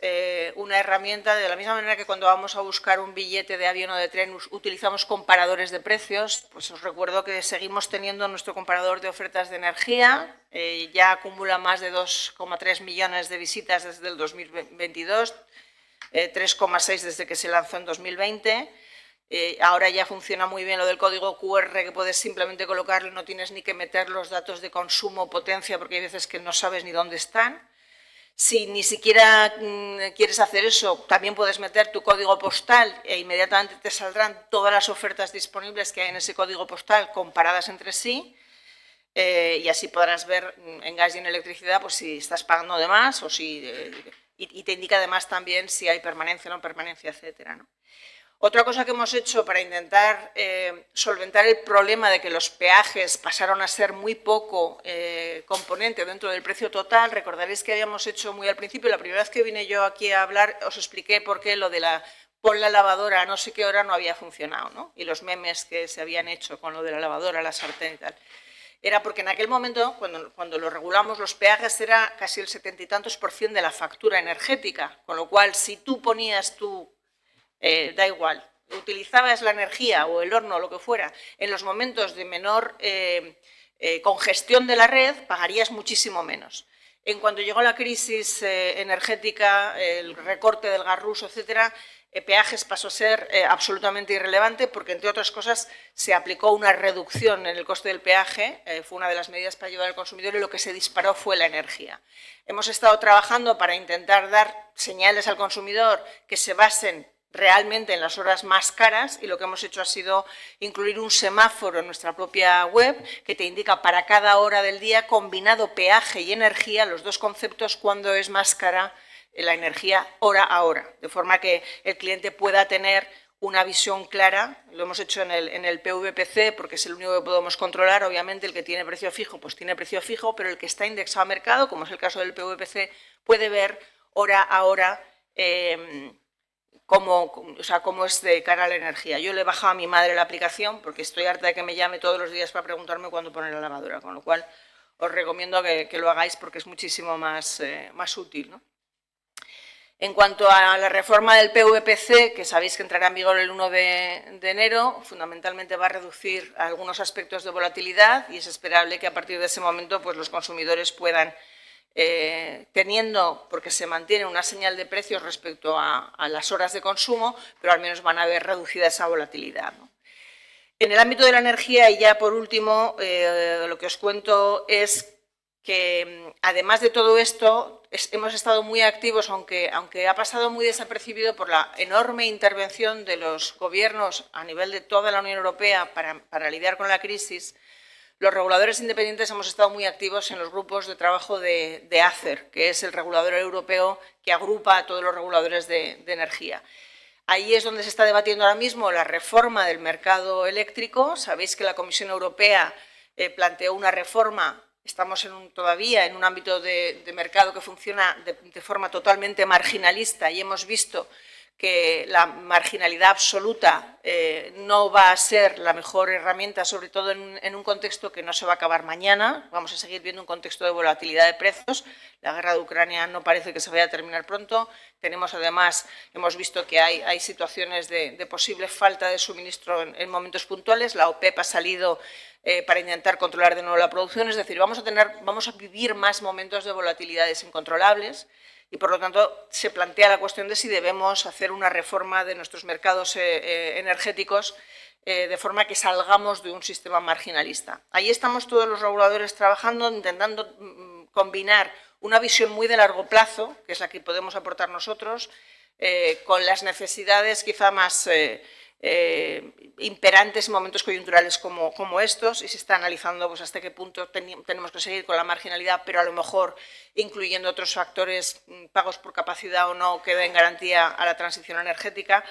una herramienta, de la misma manera que cuando vamos a buscar un billete de avión o de tren utilizamos comparadores de precios, pues os recuerdo que seguimos teniendo nuestro comparador de ofertas de energía, ya acumula más de 2,3 millones de visitas desde el 2022, 3,6 desde que se lanzó en 2020. Ahora ya funciona muy bien lo del código QR, que puedes simplemente colocarlo y no tienes ni que meter los datos de consumo o potencia, porque hay veces que no sabes ni dónde están. Si ni siquiera quieres hacer eso, también puedes meter tu código postal e inmediatamente te saldrán todas las ofertas disponibles que hay en ese código postal comparadas entre sí, y así podrás ver en gas y en electricidad pues, si estás pagando de más o si, y te indica además también si hay permanencia o no permanencia, etcétera, ¿no? Otra cosa que hemos hecho para intentar solventar el problema de que los peajes pasaron a ser muy poco componente dentro del precio total, recordaréis que habíamos hecho muy al principio, la primera vez que vine yo aquí a hablar, os expliqué por qué lo de pon la lavadora a no sé qué hora no había funcionado, ¿no? Y los memes que se habían hecho con lo de la lavadora, la sartén y tal. Era porque en aquel momento, cuando lo regulamos, los peajes era casi el 70 y tantos % de la factura energética, con lo cual, si tú ponías da igual, utilizabas la energía o el horno o lo que fuera, en los momentos de menor congestión de la red, pagarías muchísimo menos. En cuanto llegó la crisis energética, el recorte del gas ruso, etcétera, peajes pasó a ser absolutamente irrelevante porque, entre otras cosas, se aplicó una reducción en el coste del peaje, fue una de las medidas para ayudar al consumidor, y lo que se disparó fue la energía. Hemos estado trabajando para intentar dar señales al consumidor que se basen realmente en las horas más caras, y lo que hemos hecho ha sido incluir un semáforo en nuestra propia web que te indica para cada hora del día, combinado peaje y energía, los dos conceptos, cuándo es más cara la energía hora a hora, de forma que el cliente pueda tener una visión clara. Lo hemos hecho en el PVPC porque es el único que podemos controlar. Obviamente el que tiene precio fijo pues tiene precio fijo, pero el que está indexado a mercado, como es el caso del PVPC, puede ver hora a hora cómo es de cara a la energía. Yo le he bajado a mi madre la aplicación porque estoy harta de que me llame todos los días para preguntarme cuándo poner la lavadora, con lo cual os recomiendo que lo hagáis porque es muchísimo más útil, ¿no? En cuanto a la reforma del PVPC, que sabéis que entrará en vigor el 1 de enero, fundamentalmente va a reducir algunos aspectos de volatilidad, y es esperable que a partir de ese momento pues, los consumidores puedan, teniendo, porque se mantiene una señal de precios respecto a las horas de consumo, pero al menos van a ver reducida esa volatilidad, ¿no? En el ámbito de la energía, y ya por último, lo que os cuento es que, además de todo esto, hemos estado muy activos, aunque ha pasado muy desapercibido por la enorme intervención de los gobiernos a nivel de toda la Unión Europea para lidiar con la crisis. Los reguladores independientes hemos estado muy activos en los grupos de trabajo de ACER, que es el regulador europeo que agrupa a todos los reguladores de energía. Ahí es donde se está debatiendo ahora mismo la reforma del mercado eléctrico. Sabéis que la Comisión Europea planteó una reforma. Estamos todavía en un ámbito de mercado que funciona de forma totalmente marginalista y hemos visto que la marginalidad absoluta no va a ser la mejor herramienta, sobre todo en un contexto que no se va a acabar mañana. Vamos a seguir viendo un contexto de volatilidad de precios. La guerra de Ucrania no parece que se vaya a terminar pronto. Además, hemos visto que hay situaciones de posible falta de suministro en momentos puntuales. La OPEP ha salido para intentar controlar de nuevo la producción. Es decir, vamos a vivir más momentos de volatilidades incontrolables. Y, por lo tanto, se plantea la cuestión de si debemos hacer una reforma de nuestros mercados energéticos de forma que salgamos de un sistema marginalista. Ahí estamos todos los reguladores trabajando, intentando combinar una visión muy de largo plazo, que es la que podemos aportar nosotros, con las necesidades quizá más imperantes en momentos coyunturales como estos, y se está analizando pues, hasta qué punto tenemos que seguir con la marginalidad, pero a lo mejor incluyendo otros factores, pagos por capacidad o no, que den garantía a la transición energética.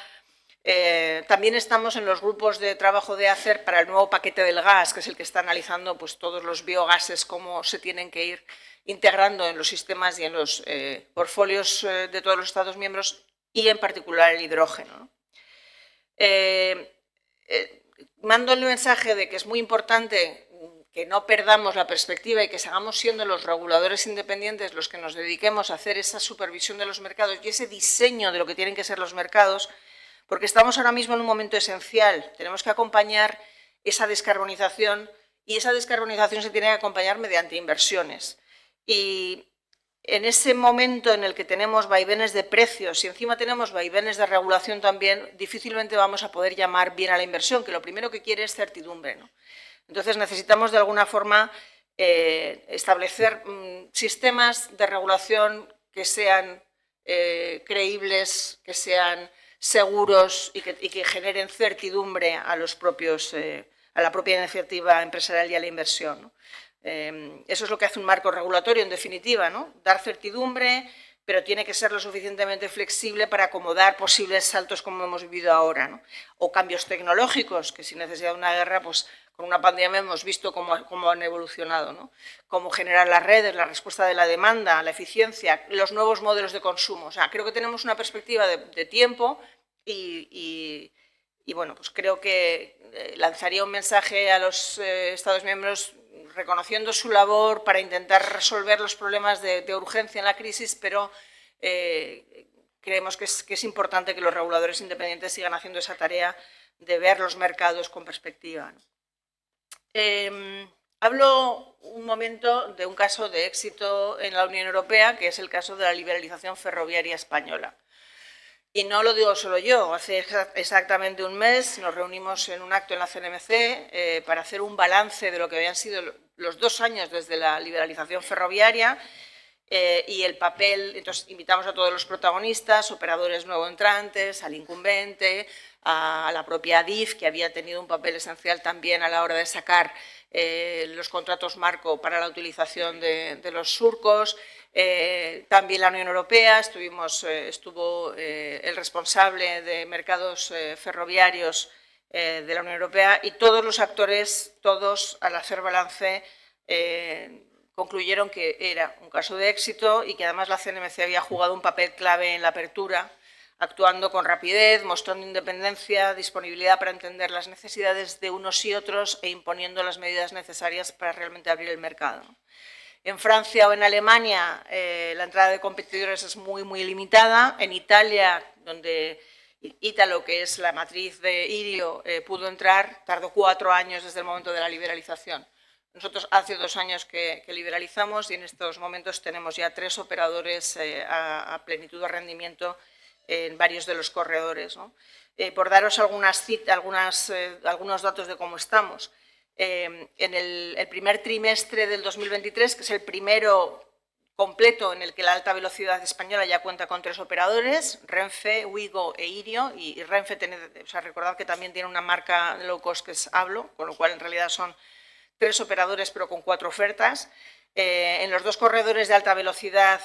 También estamos en los grupos de trabajo de ACER para el nuevo paquete del gas, que es el que está analizando pues, todos los biogases, cómo se tienen que ir integrando en los sistemas y en los portfolios de todos los Estados miembros, y en particular el hidrógeno, ¿no? Mando el mensaje de que es muy importante que no perdamos la perspectiva y que sigamos siendo los reguladores independientes los que nos dediquemos a hacer esa supervisión de los mercados y ese diseño de lo que tienen que ser los mercados, porque estamos ahora mismo en un momento esencial. Tenemos que acompañar esa descarbonización, y esa descarbonización se tiene que acompañar mediante inversiones. Y en ese momento en el que tenemos vaivenes de precios y encima tenemos vaivenes de regulación también, difícilmente vamos a poder llamar bien a la inversión, que lo primero que quiere es certidumbre, ¿no? Entonces necesitamos de alguna forma establecer sistemas de regulación que sean creíbles, que sean seguros y que generen certidumbre a la propia iniciativa empresarial y a la inversión, ¿no? Eso es lo que hace un marco regulatorio, en definitiva, ¿no? Dar certidumbre, pero tiene que ser lo suficientemente flexible para acomodar posibles saltos como hemos vivido ahora, ¿no? O cambios tecnológicos, que sin necesidad de una guerra, pues con una pandemia hemos visto cómo han evolucionado, ¿no? Cómo generar las redes, la respuesta de la demanda, la eficiencia, los nuevos modelos de consumo. O sea, creo que tenemos una perspectiva de tiempo y bueno, pues creo que lanzaría un mensaje a los Estados miembros reconociendo su labor para intentar resolver los problemas de urgencia en la crisis, pero creemos que es importante que los reguladores independientes sigan haciendo esa tarea de ver los mercados con perspectiva, ¿no? Hablo un momento de un caso de éxito en la Unión Europea, que es el caso de la liberalización ferroviaria española. Y no lo digo solo yo. Hace exactamente un mes nos reunimos en un acto en la CNMC para hacer un balance de lo que habían sido los 2 años desde la liberalización ferroviaria y el papel. Entonces, invitamos a todos los protagonistas, operadores nuevo entrantes, al incumbente, a la propia ADIF, que había tenido un papel esencial también a la hora de sacar los contratos marco para la utilización de los surcos. También la Unión Europea, estuvo el responsable de mercados ferroviarios de la Unión Europea, y todos los actores, todos al hacer balance, concluyeron que era un caso de éxito y que además la CNMC había jugado un papel clave en la apertura, actuando con rapidez, mostrando independencia, disponibilidad para entender las necesidades de unos y otros e imponiendo las medidas necesarias para realmente abrir el mercado. En Francia o en Alemania la entrada de competidores es muy limitada. En Italia, donde Ítalo, que es la matriz de Irio, pudo entrar, tardó 4 años desde el momento de la liberalización. Nosotros hace 2 años que liberalizamos y en estos momentos tenemos ya 3 operadores a plenitud de rendimiento en varios de los corredores, ¿no? Por daros algunos datos de cómo estamos. En el primer trimestre del 2023, que es el primero completo en el que la alta velocidad española ya cuenta con 3 operadores, Renfe, Ouigo e Irio, y Renfe, recordad que también tiene una marca low cost que es Hablo, con lo cual en realidad son 3 operadores pero con 4 ofertas. En los 2 corredores de alta velocidad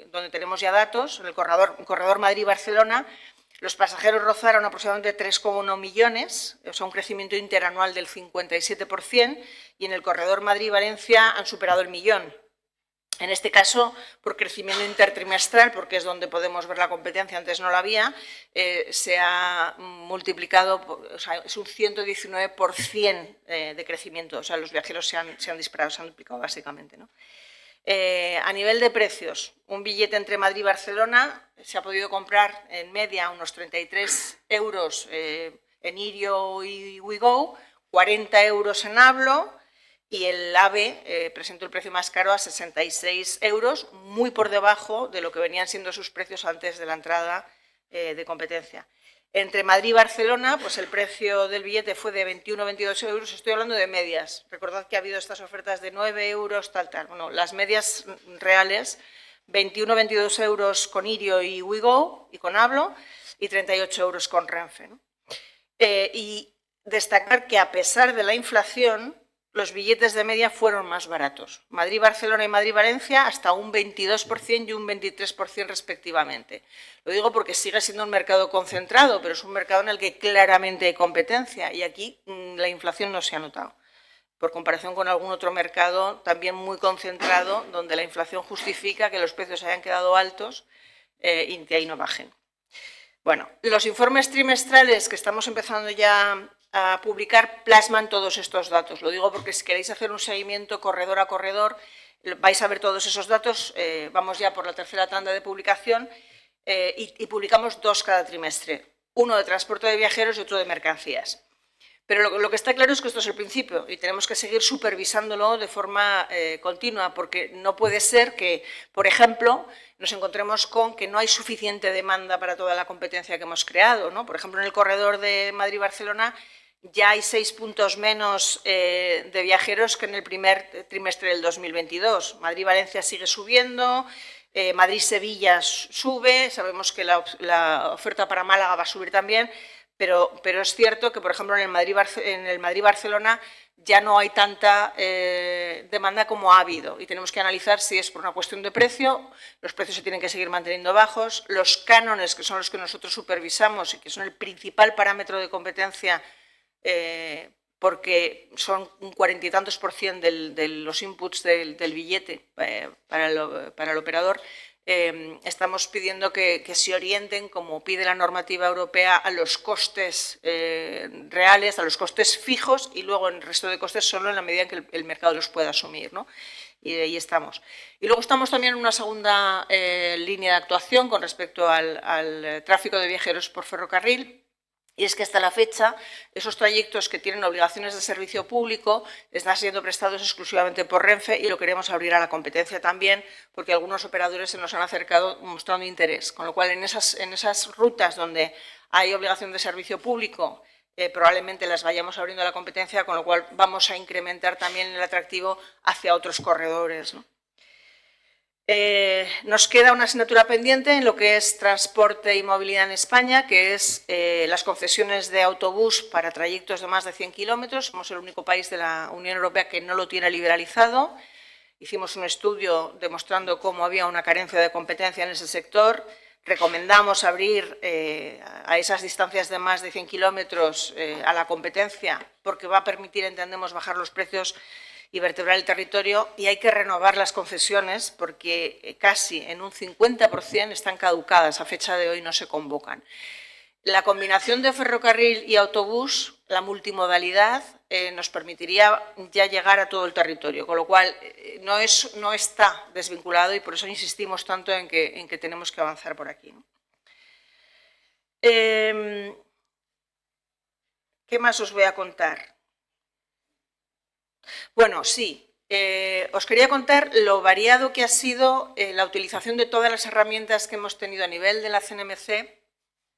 donde tenemos ya datos, en el corredor Madrid-Barcelona, los pasajeros rozaron aproximadamente 3,1 millones, o sea, un crecimiento interanual del 57%, y en el corredor Madrid-Valencia han superado el millón. En este caso, por crecimiento intertrimestral, porque es donde podemos ver la competencia, antes no la había, se ha multiplicado, o sea, es un 119% de crecimiento, o sea, los viajeros se han disparado, se han duplicado básicamente, ¿no? A nivel de precios, un billete entre Madrid y Barcelona se ha podido comprar en media unos 33 euros en Irio y WeGo, 40 euros en Hablo, y el AVE presentó el precio más caro a 66 euros, muy por debajo de lo que venían siendo sus precios antes de la entrada de competencia. Entre Madrid y Barcelona, pues el precio del billete fue de 21 o 22 euros, estoy hablando de medias. Recordad que ha habido estas ofertas de 9 euros, tal. Bueno, las medias reales, 21 o 22 euros con Irio y WeGo y con Hablo, y 38 euros con Renfe, ¿no? Y destacar que a pesar de la inflación, los billetes de media fueron más baratos. Madrid-Barcelona y Madrid-Valencia hasta un 22% y un 23% respectivamente. Lo digo porque sigue siendo un mercado concentrado, pero es un mercado en el que claramente hay competencia y aquí la inflación no se ha notado, por comparación con algún otro mercado también muy concentrado, donde la inflación justifica que los precios hayan quedado altos y que ahí no bajen. Bueno, los informes trimestrales que estamos empezando ya a publicar plasman todos estos datos. Lo digo porque si queréis hacer un seguimiento corredor a corredor, vais a ver todos esos datos. Vamos ya por la tercera tanda de publicación y publicamos 2 cada trimestre, uno de transporte de viajeros y otro de mercancías. Pero lo que está claro es que esto es el principio y tenemos que seguir supervisándolo de forma continua, porque no puede ser que, por ejemplo, nos encontremos con que no hay suficiente demanda para toda la competencia que hemos creado, ¿no? Por ejemplo, en el corredor de Madrid-Barcelona ya hay 6 puntos menos de viajeros que en el primer trimestre del 2022. Madrid-Valencia sigue subiendo, Madrid-Sevilla sube, sabemos que la oferta para Málaga va a subir también, pero es cierto que, por ejemplo, en el Madrid-Barcelona ya no hay tanta demanda como ha habido y tenemos que analizar si es por una cuestión de precio, los precios se tienen que seguir manteniendo bajos, los cánones, que son los que nosotros supervisamos y que son el principal parámetro de competencia, porque son un 40 y tantos % de los inputs del billete para el operador, estamos pidiendo que se orienten, como pide la normativa europea, a los costes reales, a los costes fijos y luego en el resto de costes solo en la medida en que el mercado los pueda asumir, ¿no? Y ahí estamos. Y luego estamos también en una segunda línea de actuación con respecto al tráfico de viajeros por ferrocarril. Y es que hasta la fecha esos trayectos que tienen obligaciones de servicio público están siendo prestados exclusivamente por Renfe y lo queremos abrir a la competencia también porque algunos operadores se nos han acercado mostrando interés. Con lo cual, en esas rutas donde hay obligación de servicio público, probablemente las vayamos abriendo a la competencia, con lo cual vamos a incrementar también el atractivo hacia otros corredores, ¿no? Nos queda una asignatura pendiente en lo que es transporte y movilidad en España, que es las concesiones de autobús para trayectos de más de 100 kilómetros. Somos el único país de la Unión Europea que no lo tiene liberalizado. Hicimos un estudio demostrando cómo había una carencia de competencia en ese sector. Recomendamos abrir a esas distancias de más de 100 kilómetros a la competencia porque va a permitir, entendemos, bajar los precios y vertebrar el territorio, y hay que renovar las concesiones porque casi en un 50% están caducadas, a fecha de hoy no se convocan. La combinación de ferrocarril y autobús, la multimodalidad, nos permitiría ya llegar a todo el territorio, con lo cual no está desvinculado y por eso insistimos tanto en que tenemos que avanzar por aquí, ¿no? ¿Qué más os voy a contar? Bueno, sí, os quería contar lo variado que ha sido la utilización de todas las herramientas que hemos tenido a nivel de la CNMC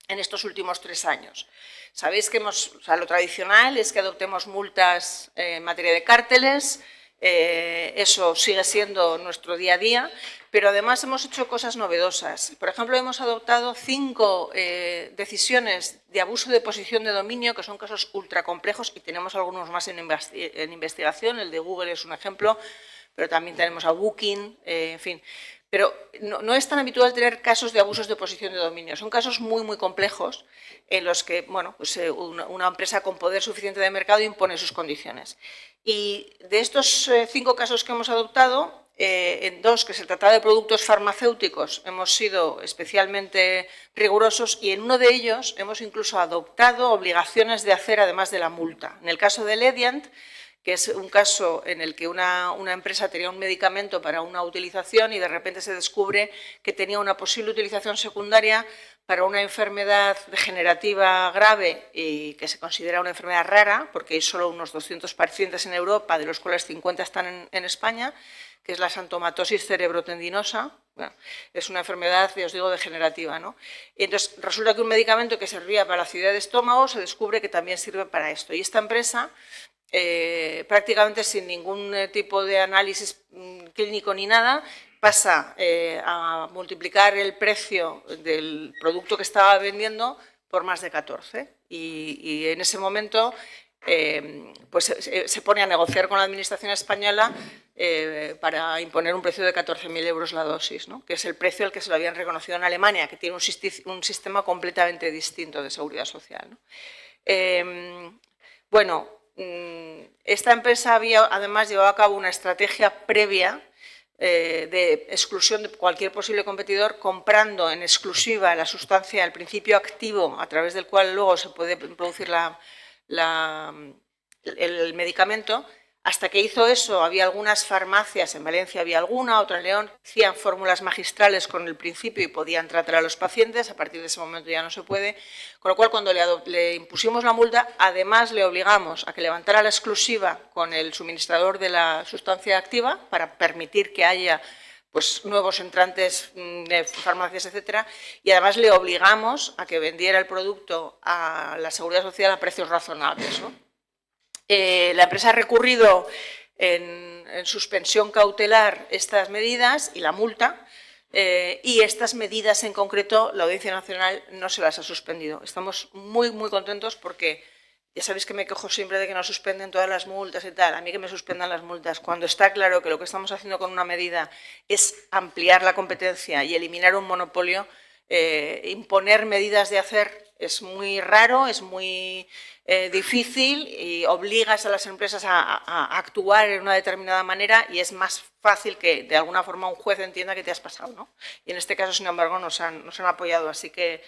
en estos últimos 3 años. Sabéis que lo tradicional es que adoptemos multas en materia de cárteles, Eso sigue siendo nuestro día a día, pero además hemos hecho cosas novedosas. Por ejemplo, hemos adoptado 5 decisiones de abuso de posición de dominio, que son casos ultracomplejos, y tenemos algunos más en investigación. El de Google es un ejemplo, pero también tenemos a Booking, en fin. Pero no es tan habitual tener casos de abusos de posición de dominio. Son casos muy complejos en los que pues, una empresa con poder suficiente de mercado impone sus condiciones. Y de estos 5 casos que hemos adoptado, en 2, que se trataba de productos farmacéuticos, hemos sido especialmente rigurosos, y en uno de ellos hemos incluso adoptado obligaciones de hacer además de la multa. En el caso de Lediant, que es un caso en el que una empresa tenía un medicamento para una utilización y de repente se descubre que tenía una posible utilización secundaria para una enfermedad degenerativa grave y que se considera una enfermedad rara, porque hay solo unos 200 pacientes en Europa, de los cuales 50 están en España, que es la xantomatosis cerebrotendinosa. Bueno, es una enfermedad, ya os digo, degenerativa, ¿no? Y entonces resulta que un medicamento que servía para la acidez de estómago se descubre que también sirve para esto. Y esta empresa, prácticamente sin ningún tipo de análisis clínico ni nada, pasa a multiplicar el precio del producto que estaba vendiendo por más de 14. Y en ese momento pues se pone a negociar con la Administración española para imponer un precio de 14.000 euros la dosis, ¿no? Que es el precio al que se lo habían reconocido en Alemania, que tiene un sistema completamente distinto de seguridad social, ¿no? Bueno, esta empresa había además llevado a cabo una estrategia previa de exclusión de cualquier posible competidor, comprando en exclusiva la sustancia, el principio activo a través del cual luego se puede producir el medicamento. Hasta que hizo eso, había algunas farmacias, en Valencia había alguna, otra en León, hacían fórmulas magistrales con el principio y podían tratar a los pacientes. A partir de ese momento ya no se puede, con lo cual cuando le impusimos la multa, además le obligamos a que levantara la exclusiva con el suministrador de la sustancia activa para permitir que haya pues, nuevos entrantes de farmacias, etcétera, y además le obligamos a que vendiera el producto a la Seguridad Social a precios razonables, ¿no? La empresa ha recurrido en suspensión cautelar estas medidas y la multa, y estas medidas en concreto la Audiencia Nacional no se las ha suspendido. Estamos muy contentos porque ya sabéis que me quejo siempre de que no suspenden todas las multas y tal. A mí que me suspendan las multas cuando está claro que lo que estamos haciendo con una medida es ampliar la competencia y eliminar un monopolio. Imponer medidas de hacer es muy raro, es muy difícil y obligas a las empresas a actuar en una determinada manera, y es más fácil que de alguna forma un juez entienda que te has pasado, ¿no? Y en este caso, sin embargo, nos han apoyado, así que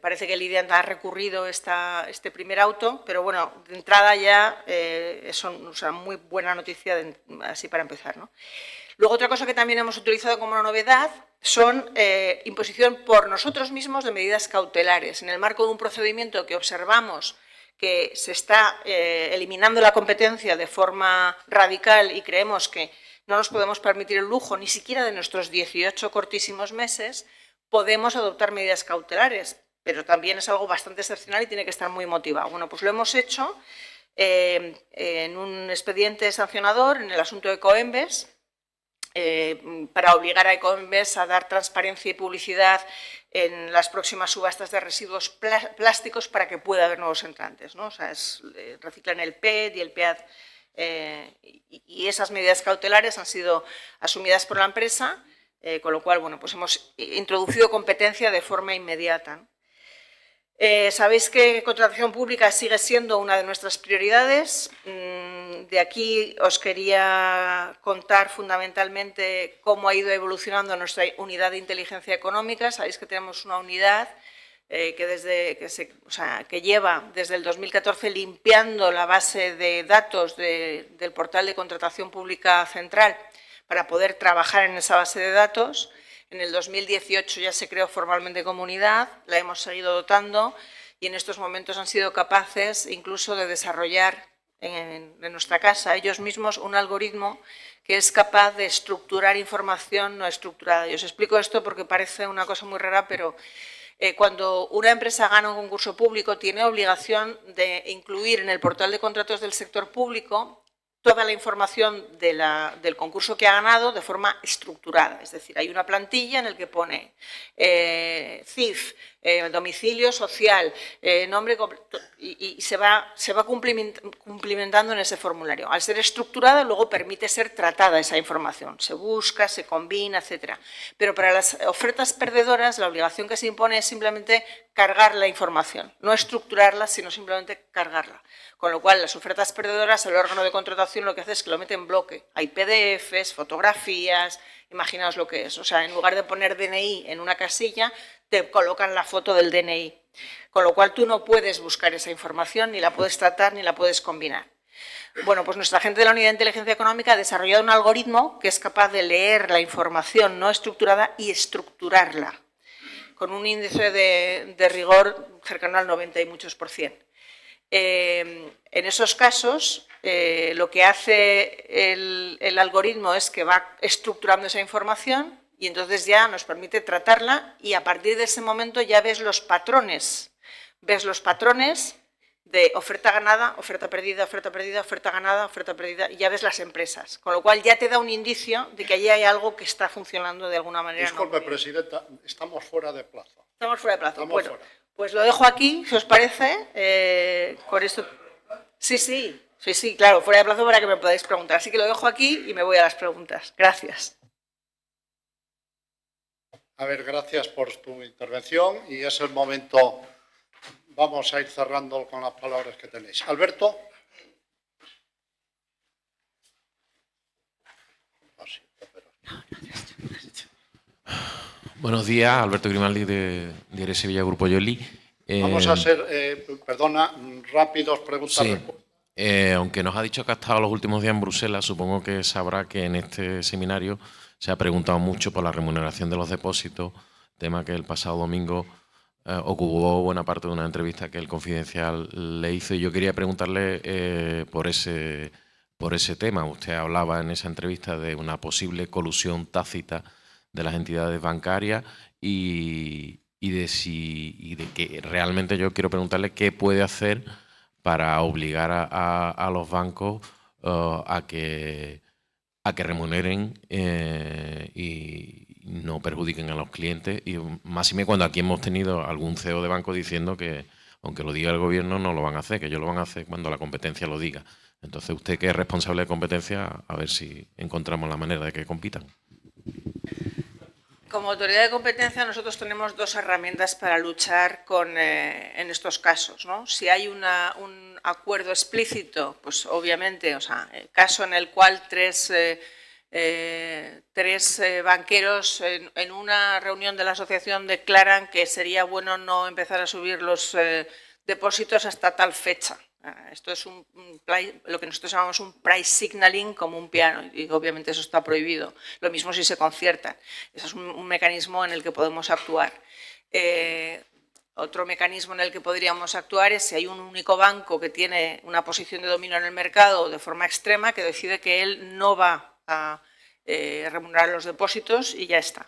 parece que Lediant ha recurrido este primer auto, pero bueno, de entrada ya son muy buena noticia, así para empezar, ¿no? Luego, otra cosa que también hemos utilizado como una novedad son imposición por nosotros mismos de medidas cautelares. En el marco de un procedimiento que observamos que se está eliminando la competencia de forma radical y creemos que no nos podemos permitir el lujo ni siquiera de nuestros 18 cortísimos meses, podemos adoptar medidas cautelares, pero también es algo bastante excepcional y tiene que estar muy motivado. Bueno, pues lo hemos hecho en un expediente sancionador en el asunto de Coembes, para obligar a Ecoembes a dar transparencia y publicidad en las próximas subastas de residuos plásticos para que pueda haber nuevos entrantes, ¿no? O sea, reciclan el PET y el PEAD, y esas medidas cautelares han sido asumidas por la empresa, con lo cual, bueno, pues hemos introducido competencia de forma inmediata, ¿no? Sabéis que contratación pública sigue siendo una de nuestras prioridades. De aquí os quería contar fundamentalmente cómo ha ido evolucionando nuestra unidad de inteligencia económica. Sabéis que tenemos una unidad que lleva desde el 2014 limpiando la base de datos del portal de contratación pública central para poder trabajar en esa base de datos. En el 2018 ya se creó formalmente como unidad, la hemos seguido dotando y en estos momentos han sido capaces incluso de desarrollar en nuestra casa ellos mismos un algoritmo que es capaz de estructurar información no estructurada. Y os explico esto porque parece una cosa muy rara, pero cuando una empresa gana un concurso público tiene obligación de incluir en el portal de contratos del sector público toda la información del concurso que ha ganado de forma estructurada. Es decir, hay una plantilla en la que pone CIF, domicilio social, nombre y se va cumplimentando en ese formulario. Al ser estructurada, luego permite ser tratada esa información. Se busca, se combina, etcétera. Pero para las ofertas perdedoras, la obligación que se impone es simplemente cargar la información, no estructurarla, sino simplemente cargarla. Con lo cual, las ofertas perdedoras, el órgano de contratación lo que hace es que lo mete en bloque. Hay PDFs, fotografías, imaginaos lo que es. O sea, en lugar de poner DNI en una casilla, te colocan la foto del DNI. Con lo cual, tú no puedes buscar esa información, ni la puedes tratar, ni la puedes combinar. Bueno, pues nuestra gente de la Unidad de Inteligencia Económica ha desarrollado un algoritmo que es capaz de leer la información no estructurada y estructurarla, con un índice de rigor cercano al 90 y muchos %. En esos casos, lo que hace el algoritmo es que va estructurando esa información y entonces ya nos permite tratarla y a partir de ese momento ya ves los patrones. Ves los patrones de oferta ganada, oferta perdida, oferta perdida, oferta ganada, oferta perdida, y ya ves las empresas. Con lo cual ya te da un indicio de que allí hay algo que está funcionando de alguna manera. Disculpe, Presidenta, estamos fuera de plazo. Estamos fuera de plazo. Estamos bueno, fuera. Pues lo dejo aquí, si os parece. Con esto. Sí, claro, fuera de plazo para que me podáis preguntar. Así que lo dejo aquí y me voy a las preguntas. Gracias. A ver, gracias por tu intervención y es el momento. Vamos a ir cerrando con las palabras que tenéis. Alberto. Buenos días, Alberto Grimaldi de Diario Sevilla, Grupo Yoli. Vamos a ser, perdona, rápidos, preguntas. Sí, aunque nos ha dicho que ha estado los últimos días en Bruselas, supongo que sabrá que en este seminario se ha preguntado mucho por la remuneración de los depósitos, tema que el pasado domingo ocupó buena parte de una entrevista que el Confidencial le hizo, y yo quería preguntarle por ese tema. Usted hablaba en esa entrevista de una posible colusión tácita de las entidades bancarias y de que realmente yo quiero preguntarle qué puede hacer para obligar a los bancos a que remuneren y no perjudiquen a los clientes, y máxime cuando aquí hemos tenido algún CEO de banco diciendo que aunque lo diga el gobierno no lo van a hacer, que ellos lo van a hacer cuando la competencia lo diga. Entonces usted, que es responsable de competencia, a ver si encontramos la manera de que compitan. Como autoridad de competencia nosotros tenemos dos herramientas para luchar en estos casos, ¿no? Si hay un acuerdo explícito, pues obviamente, o sea, el caso en el cual tres banqueros en una reunión de la asociación declaran que sería bueno no empezar a subir los depósitos hasta tal fecha. Esto es lo que nosotros llamamos un price signaling como un piano, y obviamente eso está prohibido. Lo mismo si se conciertan. Ese es un mecanismo en el que podemos actuar. Otro mecanismo en el que podríamos actuar es si hay un único banco que tiene una posición de dominio en el mercado de forma extrema, que decide que él no va a remunerar los depósitos y ya está.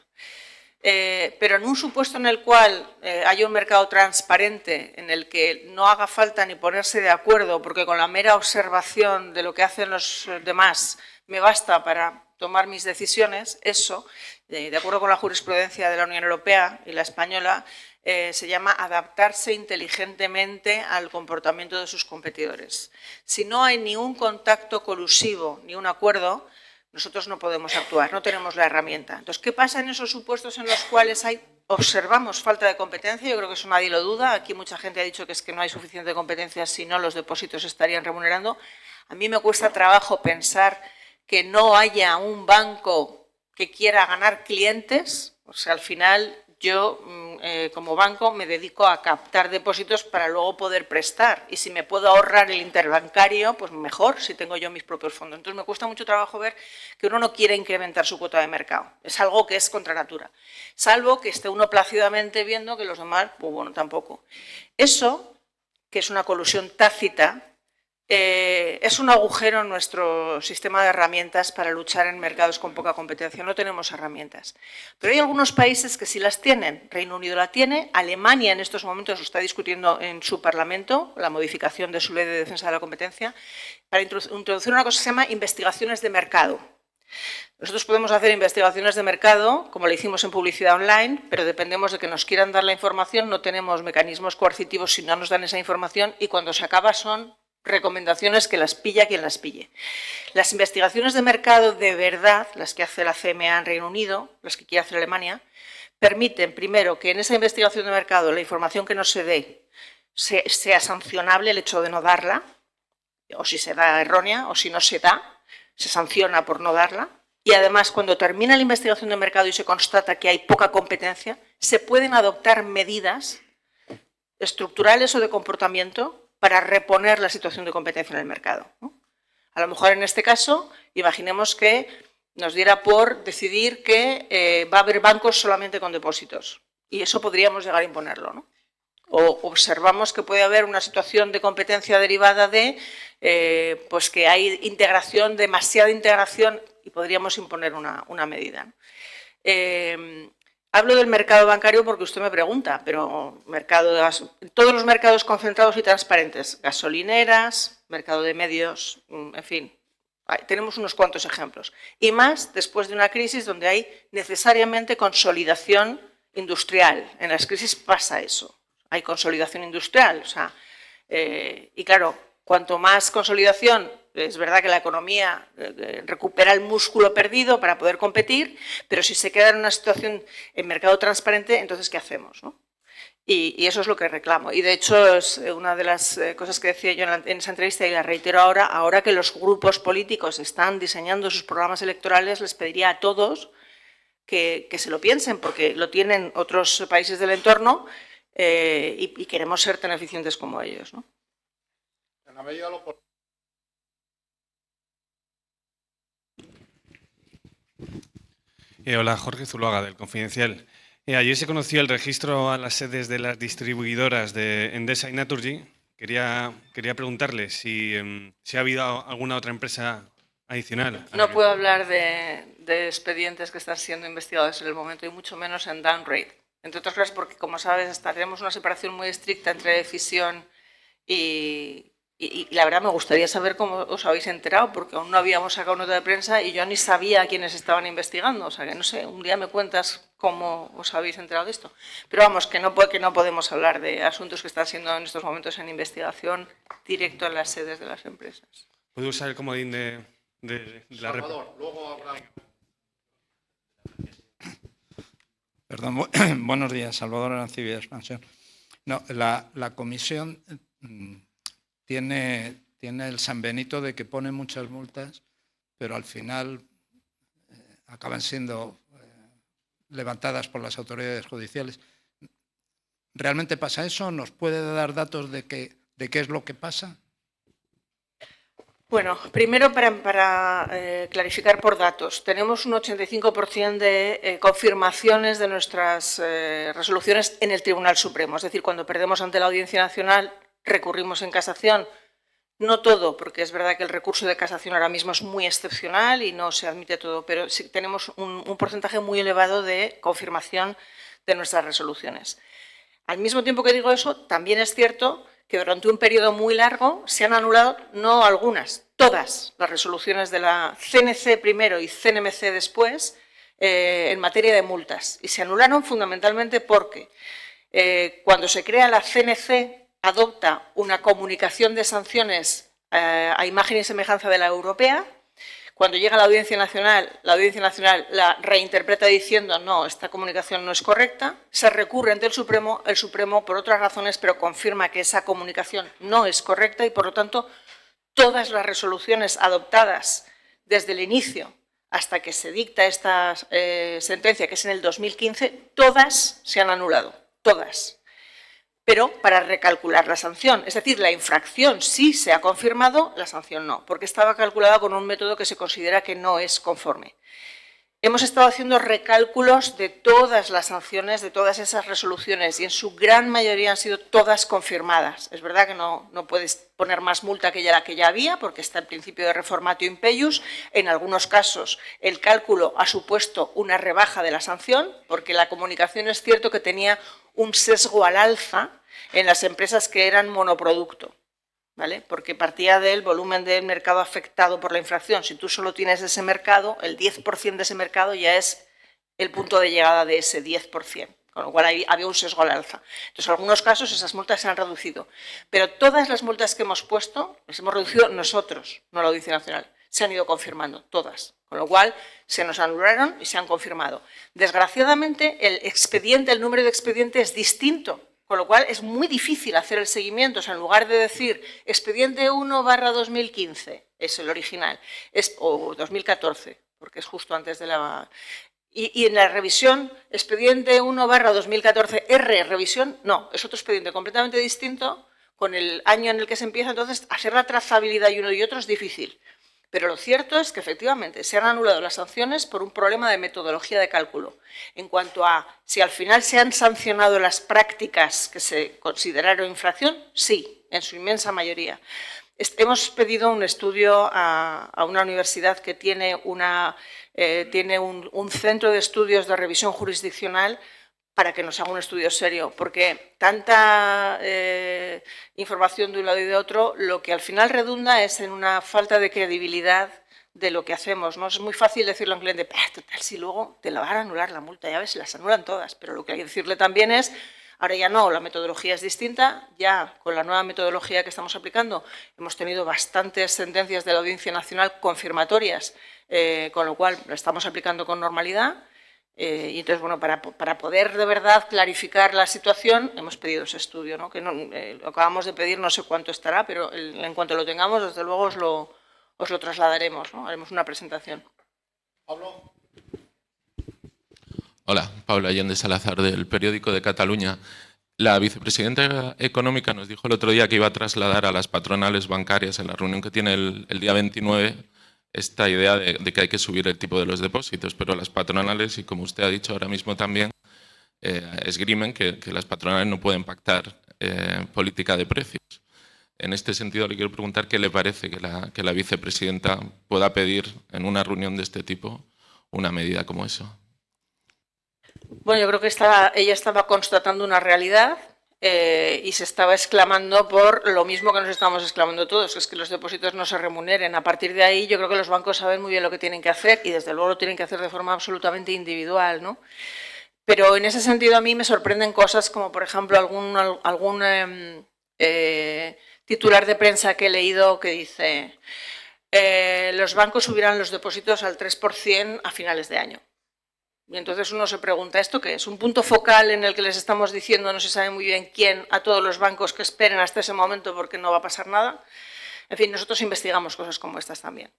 Pero en un supuesto en el cual haya un mercado transparente, en el que no haga falta ni ponerse de acuerdo, porque con la mera observación de lo que hacen los demás me basta para tomar mis decisiones, eso, de acuerdo con la jurisprudencia de la Unión Europea y la española, se llama adaptarse inteligentemente al comportamiento de sus competidores. Si no hay ni un contacto colusivo ni un acuerdo, nosotros no podemos actuar, no tenemos la herramienta. Entonces, ¿qué pasa en esos supuestos en los cuales observamos falta de competencia? Yo creo que eso nadie lo duda. Aquí mucha gente ha dicho que es que no hay suficiente competencia, si no los depósitos estarían remunerando. A mí me cuesta trabajo pensar que no haya un banco que quiera ganar clientes. O sea, al final yo como banco me dedico a captar depósitos para luego poder prestar, y si me puedo ahorrar el interbancario, pues mejor, si tengo yo mis propios fondos. Entonces me cuesta mucho trabajo ver que uno no quiere incrementar su cuota de mercado. Es algo que es contra natura, salvo que esté uno plácidamente viendo que los demás, pues bueno, tampoco. Eso, que es una colusión tácita, Es un agujero en nuestro sistema de herramientas para luchar en mercados con poca competencia. No tenemos herramientas. Pero hay algunos países que sí las tienen. Reino Unido la tiene. Alemania en estos momentos lo está discutiendo en su Parlamento, la modificación de su ley de defensa de la competencia, para introducir una cosa que se llama investigaciones de mercado. Nosotros podemos hacer investigaciones de mercado, como le hicimos en publicidad online, pero dependemos de que nos quieran dar la información, no tenemos mecanismos coercitivos si no nos dan esa información y cuando se acaba son recomendaciones que las pilla quien las pille. Las investigaciones de mercado de verdad, las que hace la CMA en Reino Unido, las que quiere hacer Alemania, permiten, primero, que en esa investigación de mercado la información que no se dé sea sancionable el hecho de no darla, o si se da errónea, o si no se da, se sanciona por no darla. Y además, cuando termina la investigación de mercado y se constata que hay poca competencia, se pueden adoptar medidas estructurales o de comportamiento para reponer la situación de competencia en el mercado, ¿no? A lo mejor en este caso, imaginemos que nos diera por decidir que va a haber bancos solamente con depósitos y eso podríamos llegar a imponerlo, ¿no? O observamos que puede haber una situación de competencia derivada de pues que hay integración, demasiada integración y podríamos imponer una medida, ¿no? Hablo del mercado bancario porque usted me pregunta, pero todos los mercados concentrados y transparentes, gasolineras, mercado de medios, en fin, tenemos unos cuantos ejemplos. Y más después de una crisis donde hay necesariamente consolidación industrial. En las crisis pasa eso, hay consolidación industrial. O sea, y claro, cuanto más consolidación, es verdad que la economía recupera el músculo perdido para poder competir, pero si se queda en una situación en mercado transparente, entonces ¿qué hacemos, no? Y eso es lo que reclamo. Y de hecho es una de las cosas que decía yo en esa entrevista y la reitero ahora que los grupos políticos están diseñando sus programas electorales, les pediría a todos que se lo piensen, porque lo tienen otros países del entorno y queremos ser tan eficientes como ellos, ¿no? En la medida de lo posible. Hola, Jorge Zuluaga, del Confidencial. Ayer se conoció el registro a las sedes de las distribuidoras de Endesa y Naturgy. Quería preguntarle si ha habido alguna otra empresa adicional. No puedo hablar de expedientes que están siendo investigados en el momento y mucho menos en downgrade. Entre otras cosas porque, como sabes, tenemos una separación muy estricta entre decisión y la verdad me gustaría saber cómo os habéis enterado, porque aún no habíamos sacado nota de prensa y yo ni sabía a quiénes estaban investigando. O sea, que no sé, un día me cuentas cómo os habéis enterado de esto. Pero vamos, que no podemos hablar de asuntos que están siendo en estos momentos en investigación directo en las sedes de las empresas. ¿Puedo usar el comodín de la Salvador, luego habrá... Perdón, buenos días, Salvador Arancibia, Expansión. No, la comisión tiene el San Benito de que pone muchas multas, pero al final acaban siendo levantadas por las autoridades judiciales. ¿Realmente pasa eso? ¿Nos puede dar datos de qué es lo que pasa? Bueno, primero para clarificar por datos, tenemos un 85% de confirmaciones de nuestras resoluciones en el Tribunal Supremo. Es decir, cuando perdemos ante la Audiencia Nacional, recurrimos en casación. No todo, porque es verdad que el recurso de casación ahora mismo es muy excepcional y no se admite todo, pero sí tenemos un porcentaje muy elevado de confirmación de nuestras resoluciones. Al mismo tiempo que digo eso, también es cierto que durante un periodo muy largo se han anulado, no algunas, todas las resoluciones de la CNC primero y CNMC después en materia de multas. Y se anularon fundamentalmente porque cuando se crea la CNC adopta una comunicación de sanciones a imagen y semejanza de la europea. Cuando llega la Audiencia Nacional la reinterpreta diciendo no, esta comunicación no es correcta, se recurre ante el Supremo por otras razones, pero confirma que esa comunicación no es correcta y, por lo tanto, todas las resoluciones adoptadas desde el inicio hasta que se dicta esta sentencia, que es en el 2015, todas se han anulado, todas. Pero para recalcular la sanción, es decir, la infracción sí se ha confirmado, la sanción no, porque estaba calculada con un método que se considera que no es conforme. hemos estado haciendo recálculos de todas las sanciones, de todas esas resoluciones, y en su gran mayoría han sido todas confirmadas. Es verdad que no puedes poner más multa que la que ya había, porque está el principio de reformatio impeius. En algunos casos el cálculo ha supuesto una rebaja de la sanción, porque la comunicación es cierto que tenía un sesgo al alza en las empresas que eran monoproducto, ¿vale? Porque partía del volumen del mercado afectado por la inflación. Si tú solo tienes ese mercado, el 10% de ese mercado ya es el punto de llegada de ese 10%, con lo cual había un sesgo al alza. Entonces, en algunos casos esas multas se han reducido, pero todas las multas que hemos puesto las hemos reducido nosotros, no la Audiencia Nacional. Se han ido confirmando, todas, con lo cual se nos anularon y se han confirmado. Desgraciadamente, el número de expediente es distinto, con lo cual es muy difícil hacer el seguimiento. O sea, en lugar de decir expediente 1/2015, es el original, o 2014, porque es justo antes de la... Y en la revisión, expediente 1/2014R, revisión, no, es otro expediente completamente distinto, con el año en el que se empieza. Entonces, hacer la trazabilidad y uno y otro es difícil. Pero lo cierto es que, efectivamente, se han anulado las sanciones por un problema de metodología de cálculo. En cuanto a si al final se han sancionado las prácticas que se consideraron infracción, sí, en su inmensa mayoría. Hemos pedido un estudio a una universidad que tiene un centro de estudios de revisión jurisdiccional para que nos haga un estudio serio, porque tanta información de un lado y de otro, lo que al final redunda es en una falta de credibilidad de lo que hacemos, ¿no? Es muy fácil decirle a un cliente, total, si luego te la van a anular la multa, ya ves, las anulan todas, pero lo que hay que decirle también es, ahora ya no, la metodología es distinta, ya con la nueva metodología que estamos aplicando hemos tenido bastantes sentencias de la Audiencia Nacional confirmatorias, con lo cual lo estamos aplicando con normalidad. Y entonces, bueno, para poder de verdad clarificar la situación, hemos pedido ese estudio, ¿no? Que lo acabamos de pedir, no sé cuánto estará, pero en cuanto lo tengamos, desde luego os lo trasladaremos, ¿no? Haremos una presentación. Pablo. Hola, Pablo Allende Salazar, del Periódico de Cataluña. La vicepresidenta económica nos dijo el otro día que iba a trasladar a las patronales bancarias en la reunión que tiene el día 29 esta idea de que hay que subir el tipo de los depósitos, pero las patronales, y como usted ha dicho ahora mismo también, esgrimen que las patronales no pueden pactar política de precios. En este sentido, le quiero preguntar qué le parece que la vicepresidenta pueda pedir en una reunión de este tipo una medida como eso. Bueno, yo creo que ella estaba constatando una realidad y se estaba exclamando por lo mismo que nos estamos exclamando todos, que es que los depósitos no se remuneren. A partir de ahí, yo creo que los bancos saben muy bien lo que tienen que hacer y, desde luego, lo tienen que hacer de forma absolutamente individual, ¿no? Pero en ese sentido a mí me sorprenden cosas como, por ejemplo, algún titular de prensa que he leído que dice los bancos subirán los depósitos al 3% a finales de año. Y entonces uno se pregunta, ¿esto qué es? ¿Un punto focal en el que les estamos diciendo, no se sabe muy bien quién, a todos los bancos que esperen hasta ese momento porque no va a pasar nada? En fin, nosotros investigamos cosas como estas también.